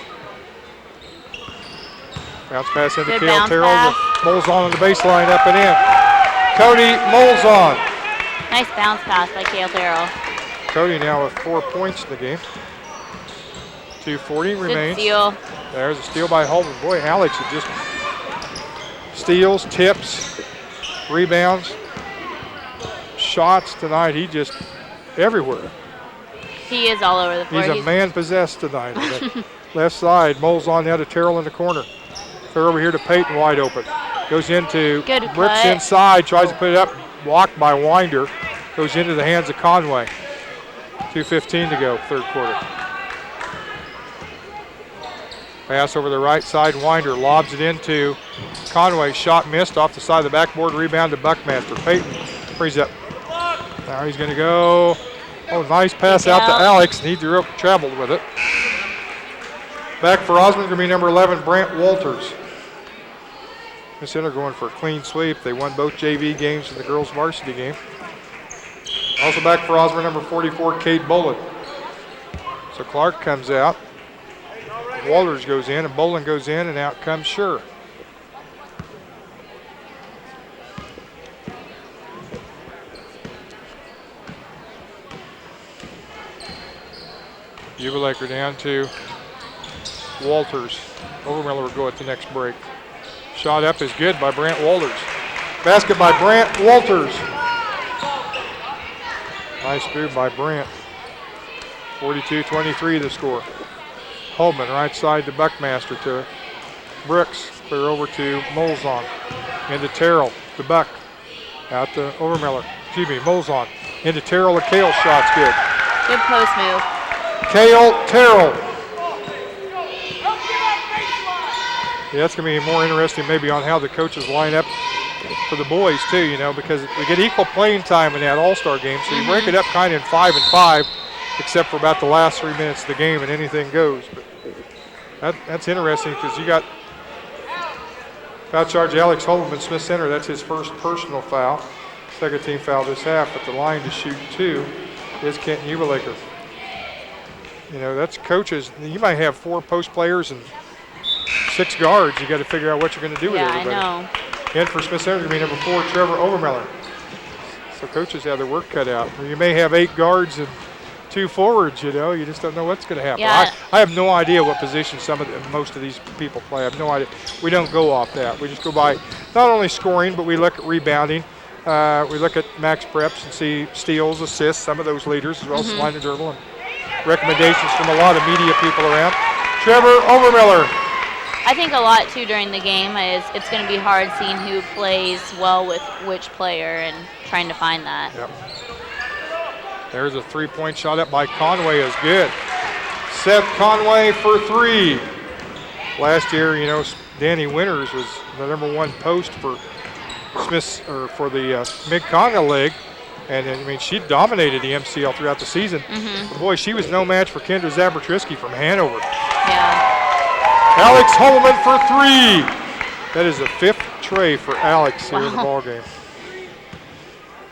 Bounce pass into Good Kale bounce Terrell. pass. Molzon on the baseline, up and in. Cody Molzon. Nice bounce pass by Kale Terrell. Cody now with 4 points in the game. 2:40 Good remains. steal. There's a steal by Holman. Boy, Alex is just steals, tips, rebounds, shots tonight. He just everywhere. He is all over the floor. He's a man possessed tonight. Left side, Molzon now to Terrell in the corner. They're over here to Peyton, wide open. Goes into Good Brooks cut. inside, tries to put it up, blocked by Winder. Goes into the hands of Conway. 2:15 to go, third quarter. Pass over the right side. Winder lobs it into Conway. Shot missed off the side of the backboard. Rebound to Buckmaster. Peyton frees up. Now he's going to go. Oh, nice pass out to Alex. And he traveled with it. Back for Osborne, going to be number 11, Brant Walters. Miss Center going for a clean sweep. They won both JV games and the girls' varsity game. Also back for Osborne, number 44, Kate Bolin. So Clark comes out. Walters goes in, and Bolin goes in, and out comes Sure. Jubelaker down to Walters. Overmiller will go at the next break. Shot up is good by Brant Walters. Basket by Brant Walters. Nice move by Brant. 42-23 the score. Holman right side to Buckmaster to Brooks. Clear over to Molzon. Into Terrell to Buck. Out to Overmiller. Excuse me, Molzon. Into Terrell. A Kale shot's good. Good post move. Kale Terrell. Yeah, that's going to be more interesting maybe on how the coaches line up for the boys too, you know, because we get equal playing time in that All-Star game, so you break it up kind of in 5 and 5, except for about the last 3 minutes of the game, and anything goes. But that's interesting because you got foul charge Alex Holman, Smith Center. That's his first personal foul. Second team foul this half, but the line to shoot 2 is Kenton Jubelaker. You know, that's coaches. You might have 4 post players and 6 guards. You got to figure out what you're going to do with everybody. I know. And for Smith Center, going to be number 4, Trevor Overmiller. So coaches have their work cut out. Or you may have 8 guards and 2 forwards, you know. You just don't know what's going to happen. Yeah. I have no idea what position most of these people play. I have no idea. We don't go off that. We just go by not only scoring, but we look at rebounding. We look at max preps and see steals, assists, some of those leaders, as well as line and dribble, and recommendations from a lot of media people around. Trevor Overmiller. I think a lot, too, during the game is it's going to be hard seeing who plays well with which player and trying to find that. Yep. There's a 3-point shot up by Conway is good. Seth Conway for 3. Last year, you know, Danny Winters was the number 1 post for Smith's or for the Mid-Conga League. And, I mean, she dominated the MCL throughout the season. But boy, she was no match for Kendra Zabertrisky from Hanover. Yeah. Alex Holman for 3. That is the 5th tray for Alex here in the ball game.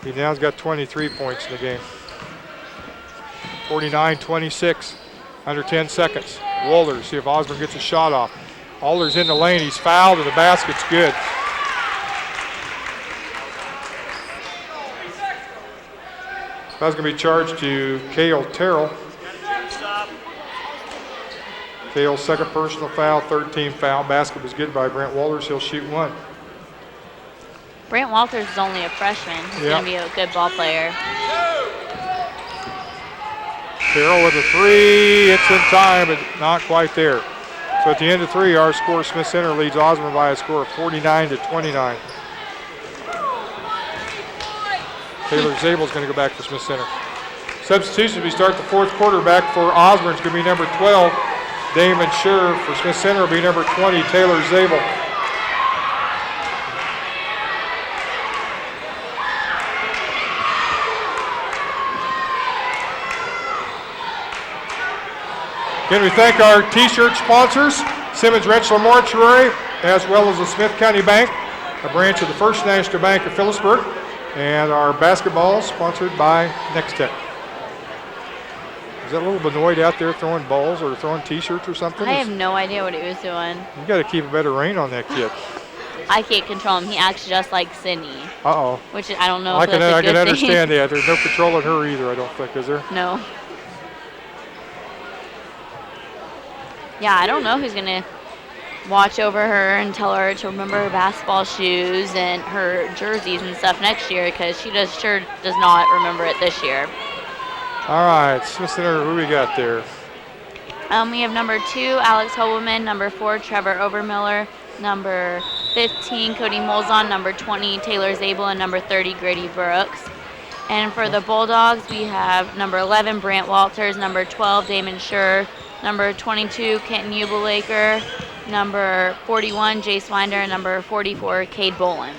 He now's got 23 points in the game. 49-26, under 10 seconds. Walters, see if Osborne gets a shot off. Walters in the lane, he's fouled, and the basket's good. That's going to be charged to Kale Terrell. Kale's second personal foul, 3rd team foul. Basket was good by Brant Walters. He'll shoot 1. Brant Walters is only a freshman. He's going to be a good ball player. Terrell with a 3. It's in time, but not quite there. So at the end of 3, our score, Smith Center leads Osborne by a score of 49-29. Taylor Zabel's going to go back for Smith Center. Substitutions, we start the 4th quarter. Back for Osborne is going to be number 12, Damon Scher. For Smith Center will be number 20, Taylor Zabel. Again, we thank our T-shirt sponsors, Simmons Rentschler Mortuary, as well as the Smith County Bank, a branch of the First National Bank of Phillipsburg, and our basketball sponsored by Next Tech. Is that little Benoit out there throwing balls or throwing T-shirts or something? I have no idea what he was doing. You got to keep a better rein on that kid. I can't control him. He acts just like Sydney. Uh-oh. Which I don't know I if that's a can good understand thing. that. There's no controlling her either, I don't think, is there? No. Yeah, I don't know who's going to watch over her and tell her to remember her basketball shoes and her jerseys and stuff next year, because she sure does not remember it this year. All right, Smith Center, who we got there? We have number 2, Alex Hobelman, number 4, Trevor Overmiller, number 15, Cody Molzon, number 20, Taylor Zabel, and number 30, Grady Brooks. And for the Bulldogs, we have number 11, Brant Walters, number 12, Damon Scher, number 22, Kenton Ubelaker, number 41, Jace Winder, and number 44, Cade Bolin.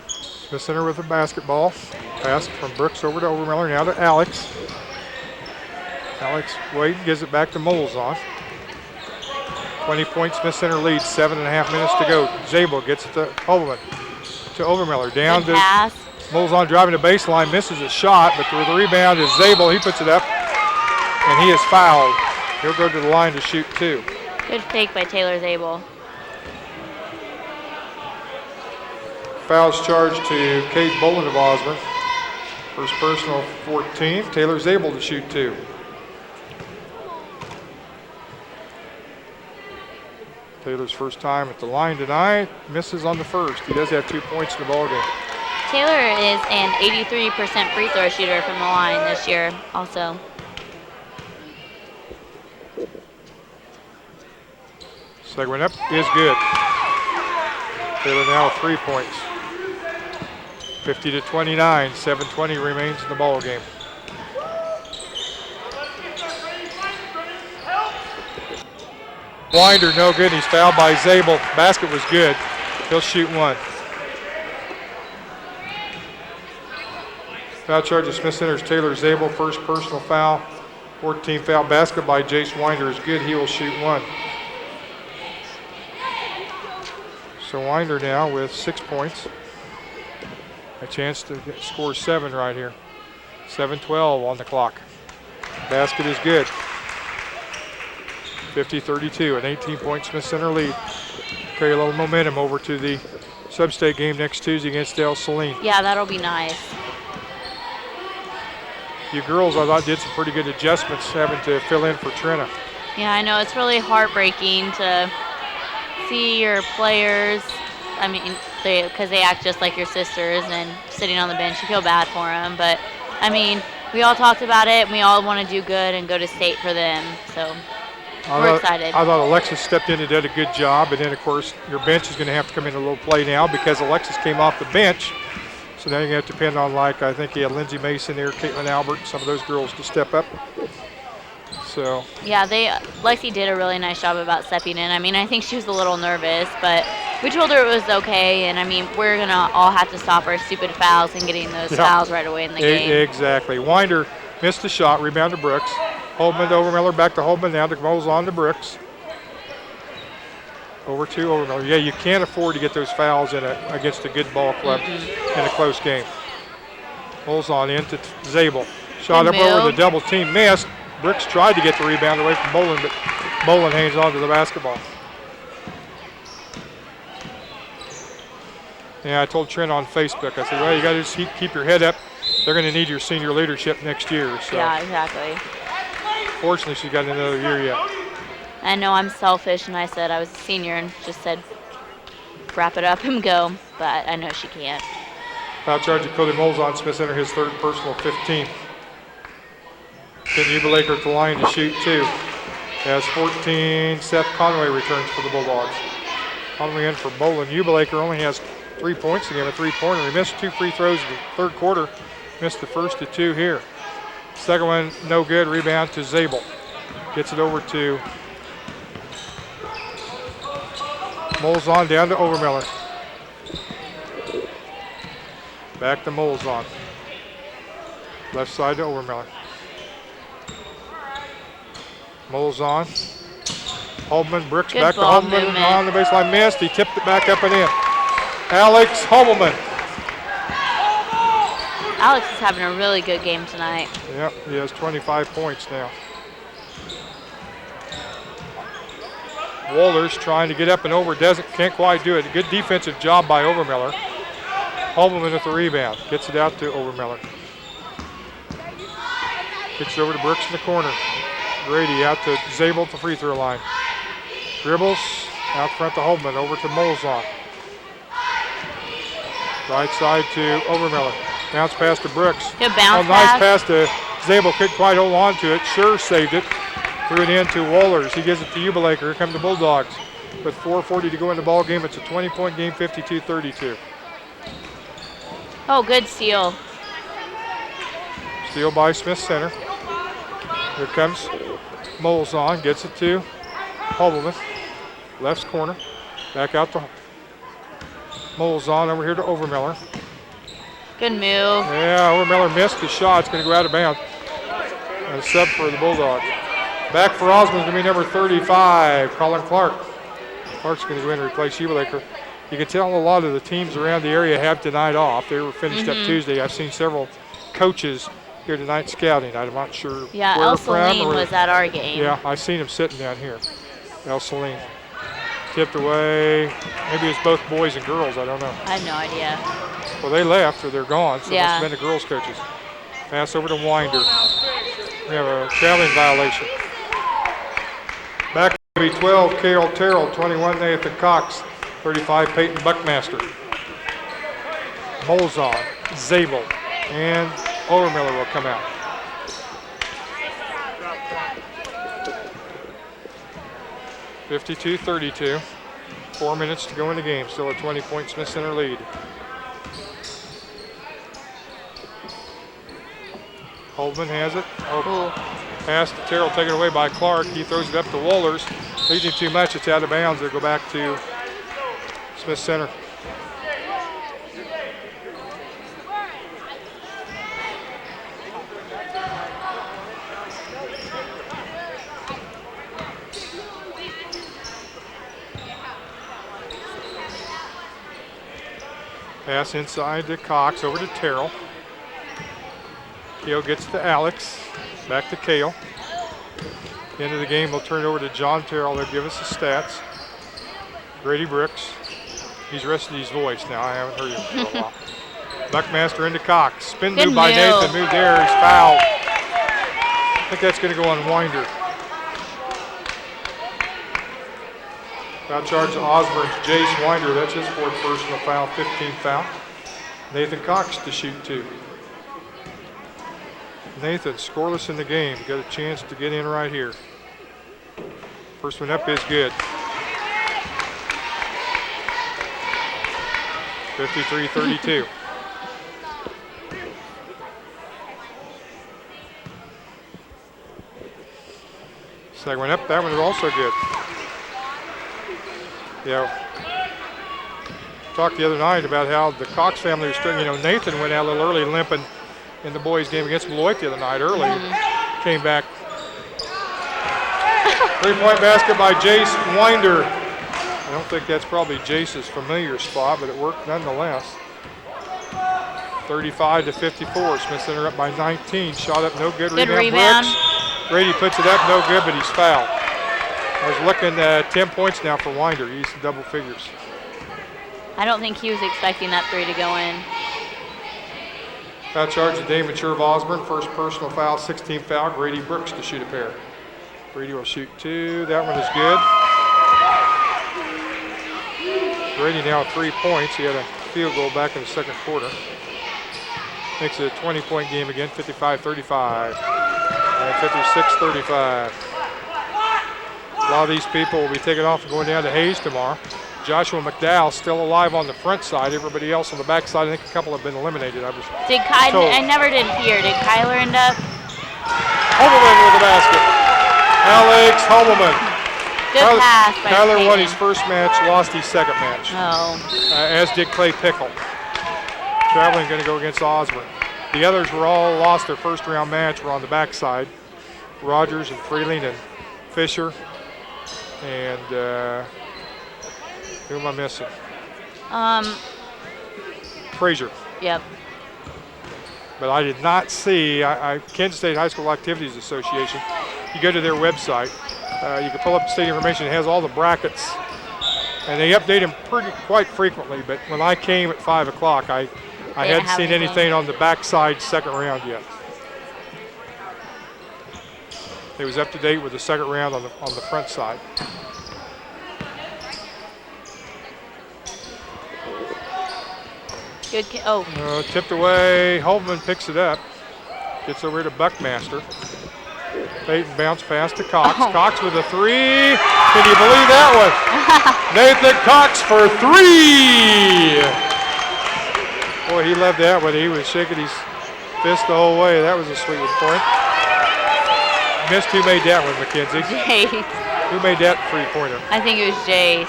Smith Center with the basketball. Pass from Brooks over to Overmiller, now to Alex. Alex Wade gives it back to Molzon. 20-point Smith Center lead, 7.5 minutes to go. Zabel gets it to Holman, to Overmiller, down Good to pass. Molzon driving the baseline, misses a shot, but the rebound is Zabel. He puts it up, and he is fouled. He'll go to the line to shoot 2. Good fake by Taylor Zabel. Fouls charged to Cade Bolin of Osborne. First personal 14. Taylor Zabel to shoot 2. Taylor's first time at the line tonight. Misses on the first. He does have 2 points in the ballgame. Taylor is an 83% free throw shooter from the line this year also. Second one up is good. Taylor now with 3 points. 50-29, 7:20 remains in the ball game. Winder, no good. He's fouled by Zabel. Basket was good. He'll shoot 1. Foul charge of Smith Center's Taylor Zabel. First personal foul. 14 foul. Basket by Jace Winder is good. He will shoot 1. So Winder now with 6 points. A chance to score 7 right here. 7:12 on the clock. Basket is good. 50-32, an 18-point Smith Center lead. Carry a little momentum over to the sub-state game next Tuesday against El Saline. Yeah, that'll be nice. You girls, I thought, did some pretty good adjustments having to fill in for Trina. Yeah, I know. It's really heartbreaking to see your players, I mean, because they act just like your sisters and sitting on the bench. You feel bad for them. But, I mean, we all talked about it, and we all want to do good and go to state for them. So we're excited. I thought Alexis stepped in and did a good job. And then, of course, your bench is going to have to come in a little play now because Alexis came off the bench. So now you're going to have to depend on, like, I think he had Lindsay Mason there, Caitlin Albert, some of those girls to step up. So. Yeah, Lexi did a really nice job about stepping in. I mean, I think she was a little nervous, but we told her it was okay. And, I mean, we're going to all have to stop our stupid fouls and getting those fouls right away in the game. Exactly. Winder missed the shot, rebound to Brooks. Holman to Overmiller, back to Holman, now to Molzon to Brooks. Over to Overmiller. Yeah, you can't afford to get those fouls against a good ball club in a close game. Molzon in to Zabel. Shot Good up over move. the double team, missed. Brooks tried to get the rebound away from Bolin, but Bolin hangs on to the basketball. Yeah, I told Trent on Facebook, I said, well, you got to just keep your head up. They're going to need your senior leadership next year. So. Yeah, exactly. Fortunately, she's got another year yet. I know I'm selfish, and I said I was a senior and just said wrap it up and go, but I know she can't. Foul charge of Cody Molzon, Smith Center, his third personal 15. Then Ubelaker at the line to shoot 2. Has 14. Seth Conway returns for the Bulldogs. Conway in for Bolin. Ubelaker only has 3 points again, a 3-pointer. He missed 2 free throws in the third quarter. Missed the first of 2 here. Second one, no good. Rebound to Zabel. Gets it over to Molzon, down to Overmiller. Back to Molzon. Left side to Overmiller. Molzon. Holman, Brooks, Good back to ball Holman movement. on the baseline. Missed. He tipped it back up and in. Alex Holman. Alex is having a really good game tonight. Yep, he has 25 points now. Wohlers trying to get up and over, can't quite do it. A good defensive job by Overmiller. Holman with the rebound, gets it out to Overmiller. Kicks it over to Brooks in the corner. Grady out to Zabel at the free throw line. Dribbles, out front to Holman, over to Molzon. Right side to Overmiller. Bounce pass to Brooks. Good bounce nice pass. pass to Zabel, couldn't quite hold on to it. Sure saved it. Threw it in to Wohlers. He gives it to Ubelaker. Here come the Bulldogs. With 4:40 to go in the ball game, it's a 20-point game, 52-32. Oh, good steal. Steal by Smith Center. Here comes Molzon, gets it to Hobelman. Left corner. Back out to Molzon, over here to Overmiller. Good move. Yeah, Overmiller missed the shot. It's going to go out of bounds. And a sub for the Bulldogs. Back for Osborne is going to be number 35, Colin Clark. Clark's going to go in and replace Shebelaker. You can tell a lot of the teams around the area have tonight off. They were finished up Tuesday. I've seen several coaches here tonight scouting. I'm not sure Yeah, where El from. Saline was at our game. Yeah, I seen him sitting down here. El Saline. Tipped away. Maybe it's both boys and girls. I don't know. I have no idea. Well, they left or they're gone, so it must Yeah. have been the girls' coaches. Pass over to Winder. We have a traveling violation. Back to be 12, Carol Terrell, 21, Nathan Cox, 35, Peyton Buckmaster. Molzon, Zabel, and Overmiller will come out. (52-32). 4 minutes to go in the game. Still a 20-point Smith Center lead. Holdman has it. Oh, pass to Terrell, taken away by Clark. He throws it up to Wohlers. Leading too much, it's out of bounds. They'll go back to Smith Center. Pass inside to Cox, over to Terrell. Kale gets to Alex, back to Kale. End of the game, we'll turn it over to John Terrell. They'll give us the stats. Grady Brooks, he's rested his voice now. I haven't heard him for a while. Buckmaster into Cox. Spin Good move by move. Nathan, move there, he's fouled. I think that's going to go on Winder. Foul charge to Osborne, Jace Winder. That's his fourth personal foul, 15th foul. Nathan Cox to shoot 2. Nathan, scoreless in the game. Got a chance to get in right here. First one up is good. 53-32. Second one up, that one is also good. Yeah. Talked the other night about how the Cox family was still, Nathan went out a little early limping in the boys' game against Beloit the other night early. Came back. 3-point basket by Jace Winder. I don't think that's probably Jace's familiar spot, but it worked nonetheless. 35-54. Smith Center up by 19. Shot up, no good. Good rebound. Brooks. Brady puts it up, no good, but he's fouled. I was looking at 10 points now for Winder. He's in double figures. I don't think he was expecting that 3 to go in. Foul charge to Dave Mature of Osborne. First personal foul, 16th foul. Grady Brooks to shoot a pair. Brady will shoot 2. That one is good. Brady now 3 points. He had a field goal back in the second quarter. Makes it a 20-point game again, 55-35. And 56-35. A lot of these people will be taking off and going down to Hayes tomorrow. Joshua McDowell still alive on the front side. Everybody else on the back side, I think a couple have been eliminated. I never did hear. Did Kyler end up? Homelman with the basket. Alex Homelman. Good pass by Kyler won Peyton. his first match, lost his second match. Oh. As did Clay Pickle. Traveling going to go against Osborne. The others were all lost their first round match, were on the backside. Rogers and Freeling and Fisher. And who am I missing? Frazier. Yep. But I did not see, Kansas State High School Activities Association, you go to their website, you can pull up the state information, it has all the brackets, and they update them quite frequently, but when I came at 5 o'clock, I hadn't seen anything on the backside second round yet. It was up to date with the second round on the front side. Good. Tipped away. Holtman picks it up. Gets over to Buckmaster. Peyton bounce pass to Cox. Oh. Cox with a 3. Can you believe that one? Nathan Cox for 3. Boy, he loved that one. He was shaking his fist the whole way. That was a sweet one for him. missed. Who made that one, Mackenzie? Jace. Who made that three-pointer? I think it was Jace.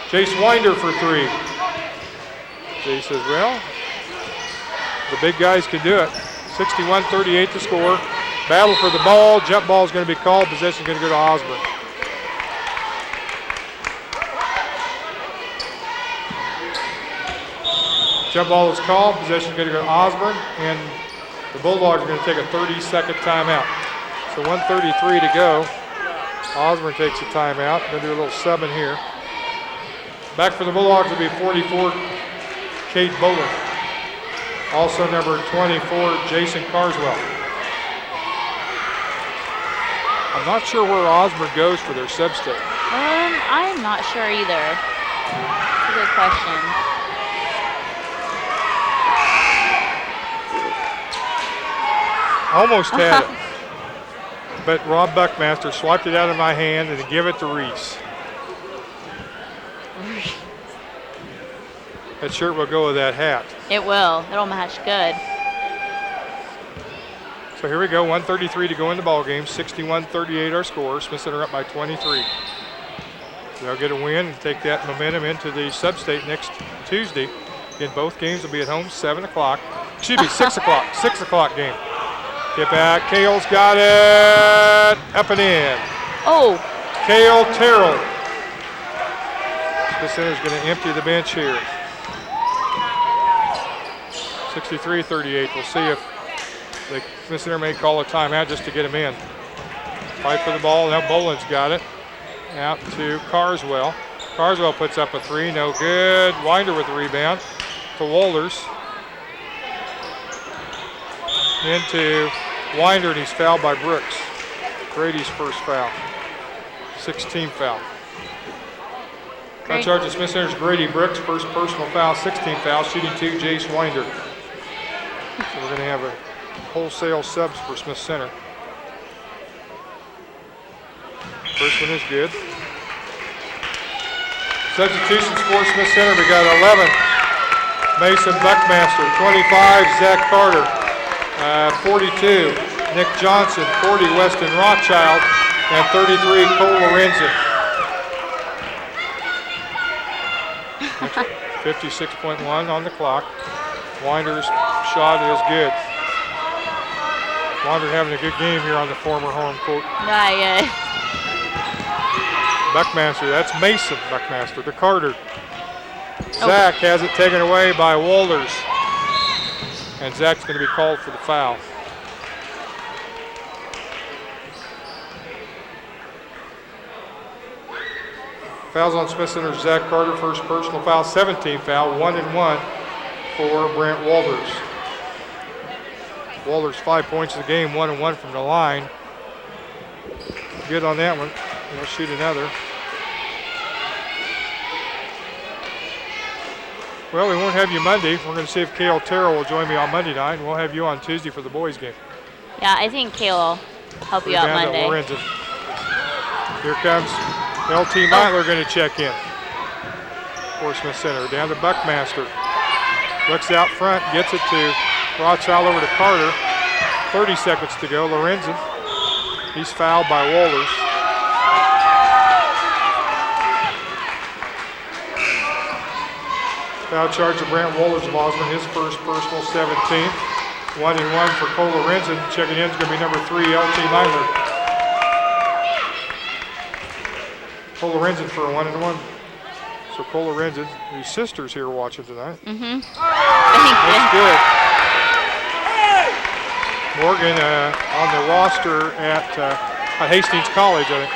Jace Winder for three. Jace says, well, the big guys can do it. 61-38 to score. Battle for the ball. Jump ball is going to be called. Possession going to go to Osborne. Jump ball is called. Possession is going to go to Osborne. And the Bulldogs are going to take a 30-second timeout. So 1:33 to go. Osborne takes a timeout. Going to do a little subbing here. Back for the Bulldogs will be 44, Kate Bowler. Also number 24, Jason Carswell. I'm not sure where Osborne goes for their sub-state. I'm not sure either. That's a good question. Almost had it. But Rob Buckmaster swiped it out of my hand and give it to Reese. That shirt will go with that hat. It will. It'll match good. So here we go, 1:33 to go in the ball game. 61-38 our score. Smith Center up by 23. They'll get a win and take that momentum into the sub-state next Tuesday. Again, both games will be at home, 7 o'clock. Excuse me, 6 o'clock. 6 o'clock game. Get back. Kale's got it. Up and in. Oh. Kale Terrell. Smith Center's going to empty the bench here. 63-38. We'll see if the Smith Center may call a timeout just to get him in. Fight for the ball. Now Boland's got it. Out to Carswell. Carswell puts up a three. No good. Winder with the rebound to Walters. Into Winder, and he's fouled by Brooks. Grady's first foul. 16 foul. Foul charge of Smith Center's Grady Brooks. First personal foul, 16 foul. Shooting two, Jace Winder. So we're going to have a wholesale subs for Smith Center. First one is good. Substitutions for Smith Center. We got 11. Mason Buckmaster, 25, Zach Carter, 42, Nick Johnson, 40, Weston Rothschild, and 33, Cole Lorenzen. 56.1 on the clock. Winder's shot is good. Winder having a good game here on the former home court. Not yet. Buckmaster, that's Mason Buckmaster to Carter. Zach has it taken away by Walters. And Zach's going to be called for the foul. Fouls on Smith Center's Zach Carter, first personal foul, 17 foul, 1-1 for Brent Walters. Walters 5 points in the game, 1-1 from the line. Good on that one. He'll shoot another. Well, we won't have you Monday. We're going to see if Kale Terrell will join me on Monday night, and we'll have you on Tuesday for the boys' game. Yeah, I think Kale will help you out Monday. Here comes LT Meitler going to check in for Smith Center. Down to Buckmaster. Looks out front, gets it to Rothschild over to Carter. 30 seconds to go. Lorenzen. He's fouled by Walters. Foul charge of Brant Walters of Osborne, his first personal, 17. 1-1 for Cole Lorenzen. Checking in is going to be number 3, LT Meitler. Cole Lorenzen for a 1-1. So Cole Lorenzen, his sister's here watching tonight. Mm-hmm. That's good. Morgan on the roster at Hastings College, I think.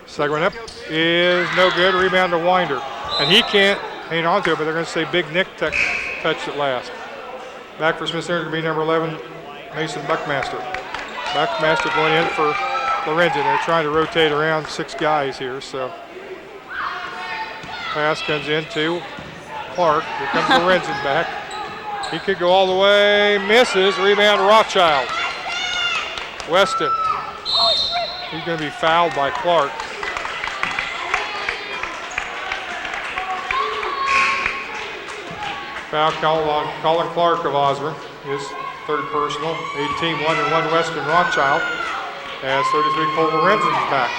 Second one up is no good. Rebound to Winder. And he can't hang on to it, but they're going to say Big Nick touched it last. Back for Smith Center to be number 11, Mason Buckmaster. Buckmaster going in for Lorenzen. They're trying to rotate around 6 guys here, so. Pass comes in to Clark. Here comes Lorenzen back. He could go all the way, misses. Rebound to Rothschild. Weston. He's going to be fouled by Clark. Foul call on Colin Clark of Osborne, his third personal. 18-1 and 1 Western Rothschild. As 33 Cole Lorenzen's back.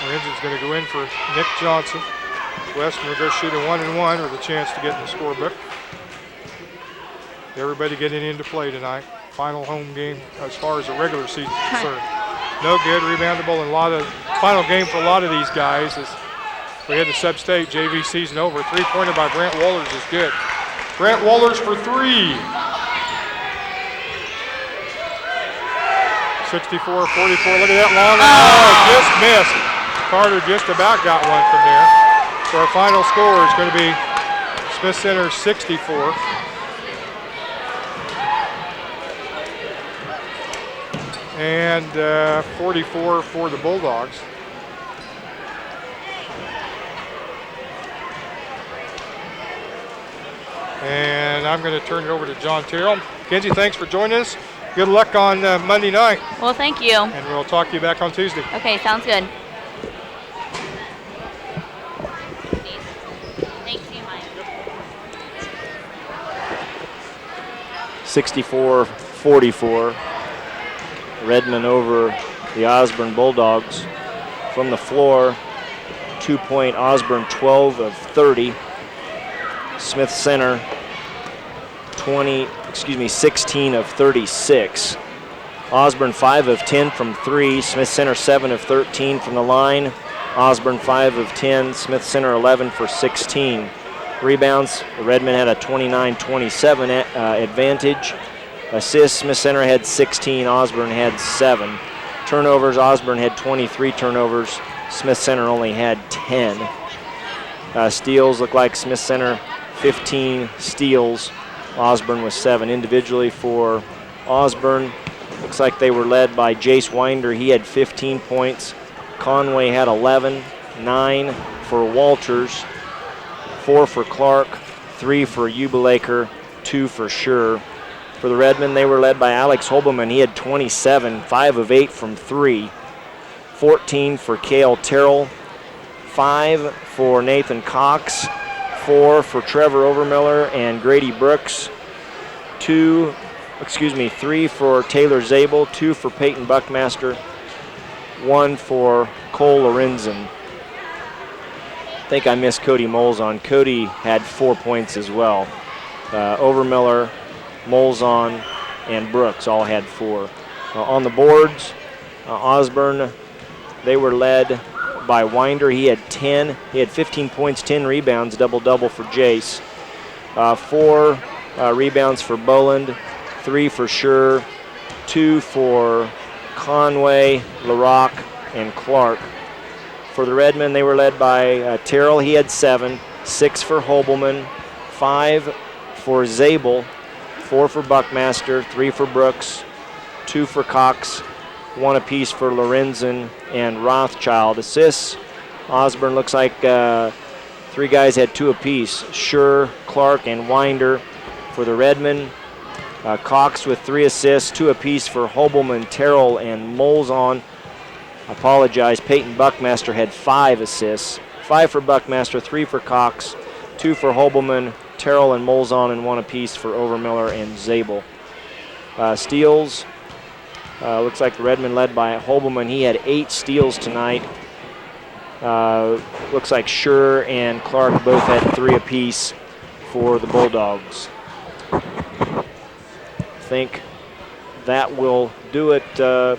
Lorenzen's going to go in for Nick Johnson. Western will go shoot a 1-and-1 with a chance to get in the scorebook. Everybody getting into play tonight. Final home game as far as the regular season is concerned. No good, reboundable, and a lot of final game for a lot of these guys is we had the sub-state JV season over. Three-pointer by Brent Wallers is good. Brent Wallers for 3. 64-44, look at that long one. Just missed. Carter just about got one from there. So our final score is going to be Smith Center 64. And 44 for the Bulldogs. And I'm going to turn it over to John Terrell. Kenzie, thanks for joining us. Good luck on Monday night. Well, thank you. And we'll talk to you back on Tuesday. Okay, sounds good. Thanks, Mike. 64-44. Redmond over the Osborne Bulldogs. From the floor, 2-point Osborne, 12 of 30. Smith Center 16 of 36. Osborne 5 of 10 from 3. Smith Center 7 of 13 from the line. Osborne 5 of 10. Smith Center 11 for 16. Rebounds, Redmond had a 29-27 advantage. Assists, Smith Center had 16. Osborne had 7. Turnovers, Osborne had 23 turnovers. Smith Center only had 10. Steals, look like Smith Center 15 steals. Osborne was 7. Individually for Osborne, looks like they were led by Jace Winder. He had 15 points. Conway had 11. 9 for Walters. 4 for Clark. 3 for Ubelaker. 2 for Schur. For the Redmen, they were led by Alex Holbeman. He had 27, 5 of 8 from 3. 14 for Cale Terrell. 5 for Nathan Cox. 4 for Trevor Overmiller and Grady Brooks. 3 for Taylor Zabel. 2 for Peyton Buckmaster. 1 for Cole Lorenzen. I think I missed Cody Molzon. Cody had 4 points as well. Overmiller, Molzon, and Brooks all had 4. On the boards, Osborne, they were led by Winder. He had 10. He had 15 points, 10 rebounds, double-double for Jace. 4 rebounds for Boland, 3 for Schur, 2 for Conway, LaRock, and Clark. For the Redmen, they were led by Terrell. He had 7. 6 for Hobelman, 5 for Zabel, 4 for Buckmaster, 3 for Brooks, 2 for Cox, 1 apiece for Lorenzen and Rothschild. Assists, Osborne looks like 3 guys had 2 apiece. Schur, Clark, and Winder for the Redmen. Cox with 3 assists, 2 apiece for Hobelman, Terrell, and Molzon. Apologize, Peyton Buckmaster had 5 assists. 5 for Buckmaster, 3 for Cox, 2 for Hobelman, Terrell and Molzon, and 1 apiece for Overmiller and Zabel. Steals, looks like the Redmen led by Hobelman. He had 8 steals tonight. Looks like Schur and Clark both had 3 apiece for the Bulldogs. I think that will do it.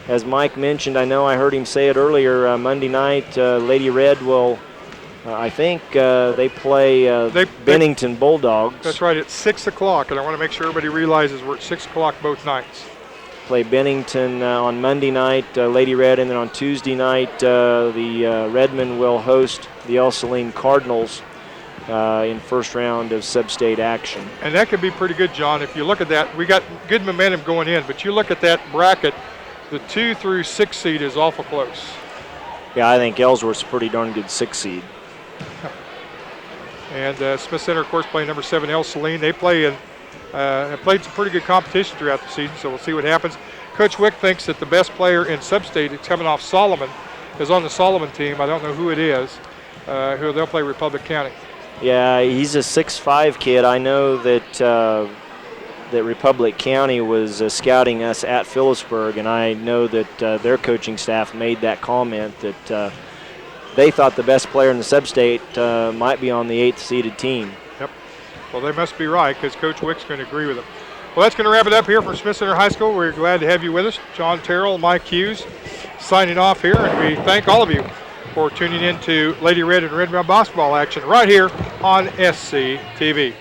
As Mike mentioned, I know I heard him say it earlier, Monday night, Lady Red will, I think they play Bennington Bulldogs. That's right, it's 6 o'clock, and I want to make sure everybody realizes we're at 6 o'clock both nights. Play Bennington on Monday night, Lady Red, and then on Tuesday night, the Redmen will host the El Saline Cardinals in first round of sub-state action. And that could be pretty good, John. If you look at that, we got good momentum going in, but you look at that bracket, the 2 through 6 seed is awful close. Yeah, I think Ellsworth's a pretty darn good 6 seed. And Smith Center, of course, playing number 7 El Saline. They play and have played some pretty good competition throughout the season, so we'll see what happens. Coach Wick thinks that the best player in sub-state, it's coming off Solomon, is on the Solomon team. I don't know who it is. Who they'll play Republic County. Yeah, he's a 6'5" kid. I know that that Republic County was scouting us at Phillipsburg, and I know that their coaching staff made that comment that they thought the best player in the sub-state might be on the 8th seeded team. Yep. Well, they must be right because Coach Wick's going to agree with them. Well, that's going to wrap it up here from Smith Center High School. We're glad to have you with us. John Terrell, Mike Hughes signing off here, and we thank all of you for tuning in to Lady Red and Red Brown basketball action right here on SC TV.